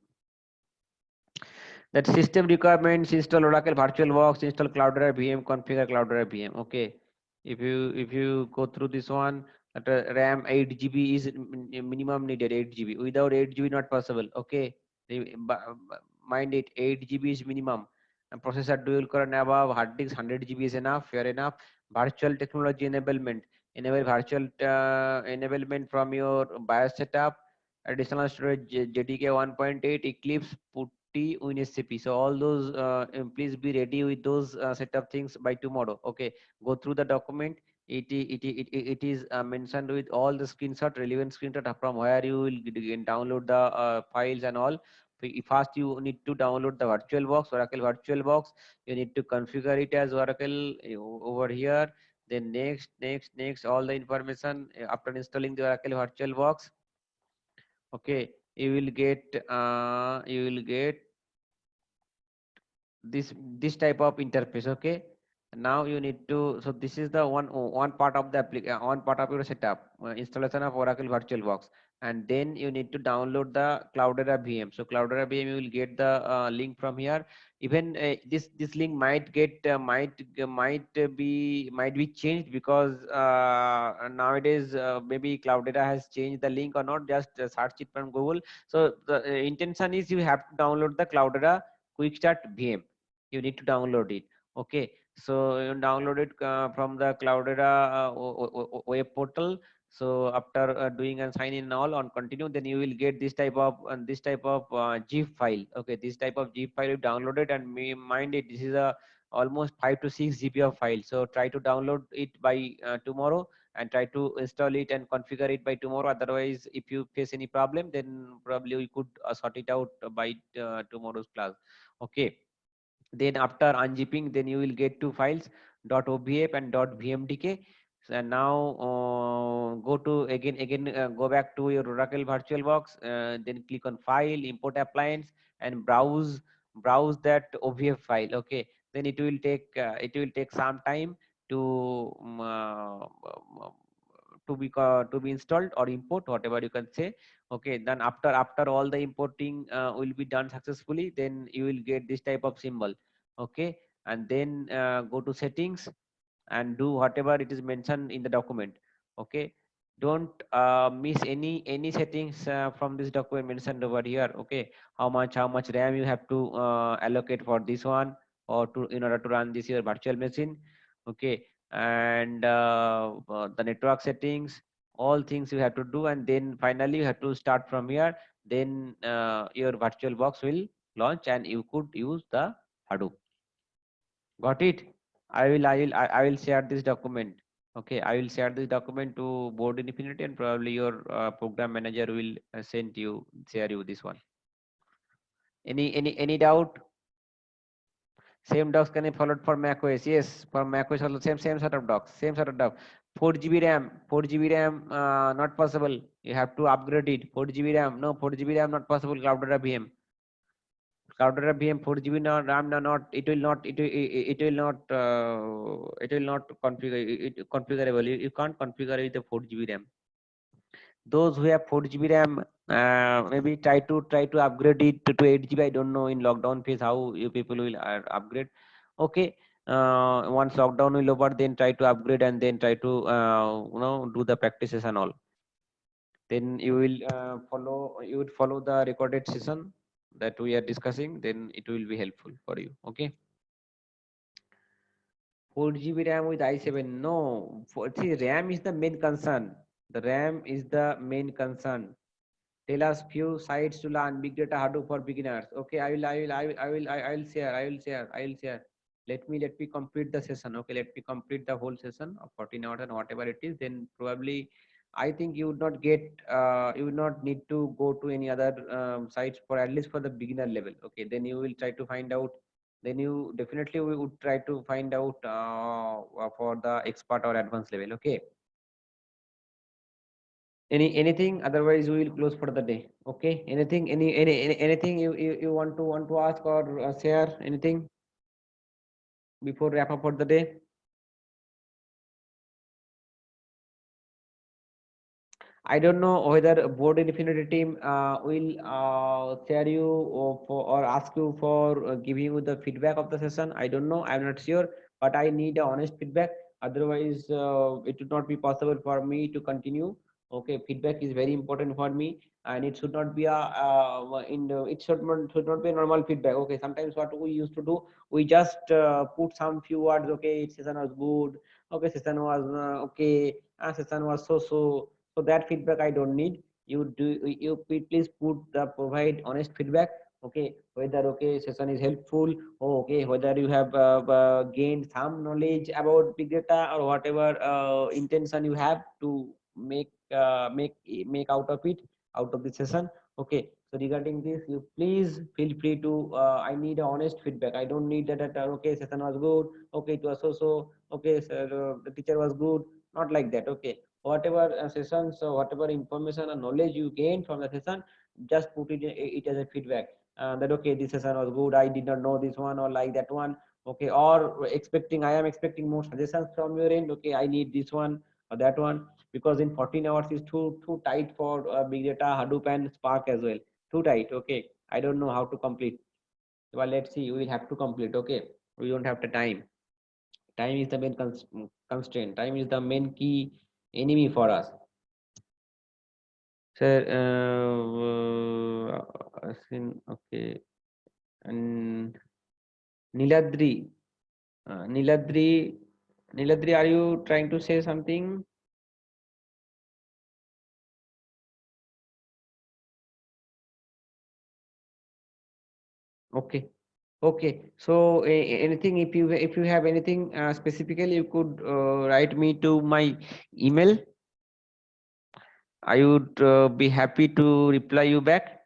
That system requirements: install Oracle VirtualBox, install Cloudera VM, configure Cloudera VM. Okay, if you go through this one, that RAM 8 GB is minimum needed. 8 GB. Without 8 GB not possible. Okay, mind it, 8 GB is minimum. And processor dual core and above, hard disk 100 GB is enough. Fair enough. Virtual technology enablement. Enable virtual enablement from your BIOS setup. Additional storage JDK 1.8, Eclipse, Putty, WinSCP. So all those, please be ready with those set of things by tomorrow. Okay, go through the document. It is mentioned with all the screenshot, relevant screenshot from where you will download the files and all. First, you need to download the VirtualBox, Oracle VirtualBox. You need to configure it as Oracle over here. Then next, all the information after installing the Oracle VirtualBox. Okay, you will get this type of interface. Okay, now you need to, so this is the one part of the one part of your setup, installation of Oracle VirtualBox. And then you need to download the Cloudera VM. So Cloudera VM, you will get the link from here. Even this link might get might be changed, because nowadays maybe Cloudera has changed the link or not. Just search it from Google. So the intention is you have to download the Cloudera Quick Start VM. You need to download it. Okay, so you download it from the Cloudera web portal. So after doing and sign in all on continue, then you will get this type of zip file. Okay, this type of zip file you downloaded, and mind it, this is a almost 5 to 6 GB of file. So try to download it by tomorrow, and try to install it and configure it by tomorrow. Otherwise, if you face any problem, then probably we could sort it out by tomorrow's class. Okay, then after unzipping, then you will get two files, .obf and .vmdk. And now go to again go back to your Oracle VirtualBox, then click on file, import appliance, and browse that obf file. Okay, then it will take some time to to be installed or import, whatever you can say. Okay, then after all the importing will be done successfully, then you will get this type of symbol. Okay, and then go to settings and do whatever it is mentioned in the document. Okay, don't miss any settings from this document mentioned over here. Okay, how much RAM you have to allocate for this one, or to in order to run this your virtual machine. Okay, and the network settings, all things you have to do, and then finally you have to start from here. Then your VirtualBox will launch, and you could use the Hadoop. Got it? I will share this document. Okay, I will share this document to Board Infinity, and probably your program manager will share you this one. Any doubt? Same docs can be followed for macOS. Yes, for macOS also same set of docs, same set of docs. 4 GB RAM, 4 GB RAM, not possible. You have to upgrade it. 4 GB RAM, no, 4 GB RAM not possible. Cloudera VM. Cloudera VM 4 GB RAM not. It will not. It will not. It will not configure. It configurable. You can't configure with the 4 GB RAM. Those who have 4 GB RAM, maybe try to upgrade it to 8 GB. I don't know in lockdown phase how you people will upgrade. Okay, once lockdown will over, then try to upgrade and then try to do the practices and all. Then you will you would follow the recorded session that we are discussing. Then it will be helpful for you. Okay. 4 GB RAM with i7. No, see, RAM is the main concern. The RAM is the main concern. Tell us few sites to learn big data Hadoop for beginners. Okay, I will share. Let me complete the session. Okay, let me complete the whole session of 14 hours and whatever it is. Then probably I think you would not get you would not need to go to any other sites for at least for the beginner level. Okay, then you will try to find out. Then you definitely we would try to find out for the expert or advanced level. Okay. Anything, otherwise we will close for the day. Okay, anything you want to ask or share anything before wrap up for the day? I don't know whether Board Infinity team will share you or ask you for giving you the feedback of the session. I don't know, I'm not sure, but I need a honest feedback. Otherwise, it would not be possible for me to continue. Okay, feedback is very important for me, and it should not be it should not be a normal feedback. Okay, sometimes what we used to do, we just put some few words. Okay, session was good. Okay, session was okay. Session was so that feedback I don't need. You please provide honest feedback. Okay, whether okay session is helpful, or okay whether you have gained some knowledge about big data or whatever intention you have to make out of it, out of the session. Okay, so regarding this, you please feel free to I need a honest feedback. I don't need that okay session was good, okay it was so okay sir, the teacher was good, not like that. Okay, whatever sessions or whatever information and knowledge you gain from the session, just put it as a feedback, that okay this session was good, I did not know this one or like that one. Okay, or I am expecting more suggestions from your end. Okay, I need this one or that one, because in 14 hours is too tight for big data Hadoop and Spark as well, too tight. Okay, I don't know how to complete. Well, let's see, we will have to complete. Okay, we don't have the time is the main constraint. Time is the main key enemy for us. Sir, okay. And Niladri, Niladri, Niladri, are you trying to say something? Okay. Okay. So anything, if you have anything specifically, you could write me to my email. I would be happy to reply you back.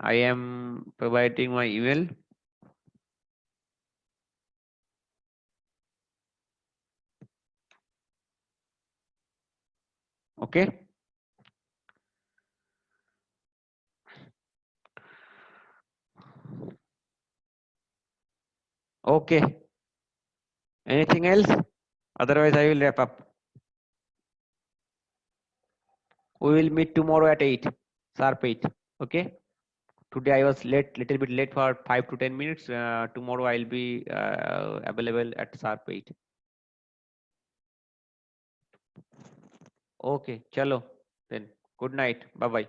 I am providing my email. Okay. Okay. Anything else? Otherwise, I will wrap up. We will meet tomorrow at 8, sharp 8. Okay. Today I was little bit late for 5 to 10 minutes. Tomorrow I'll be available at sharp 8. Okay. Chalo. Then good night. Bye bye.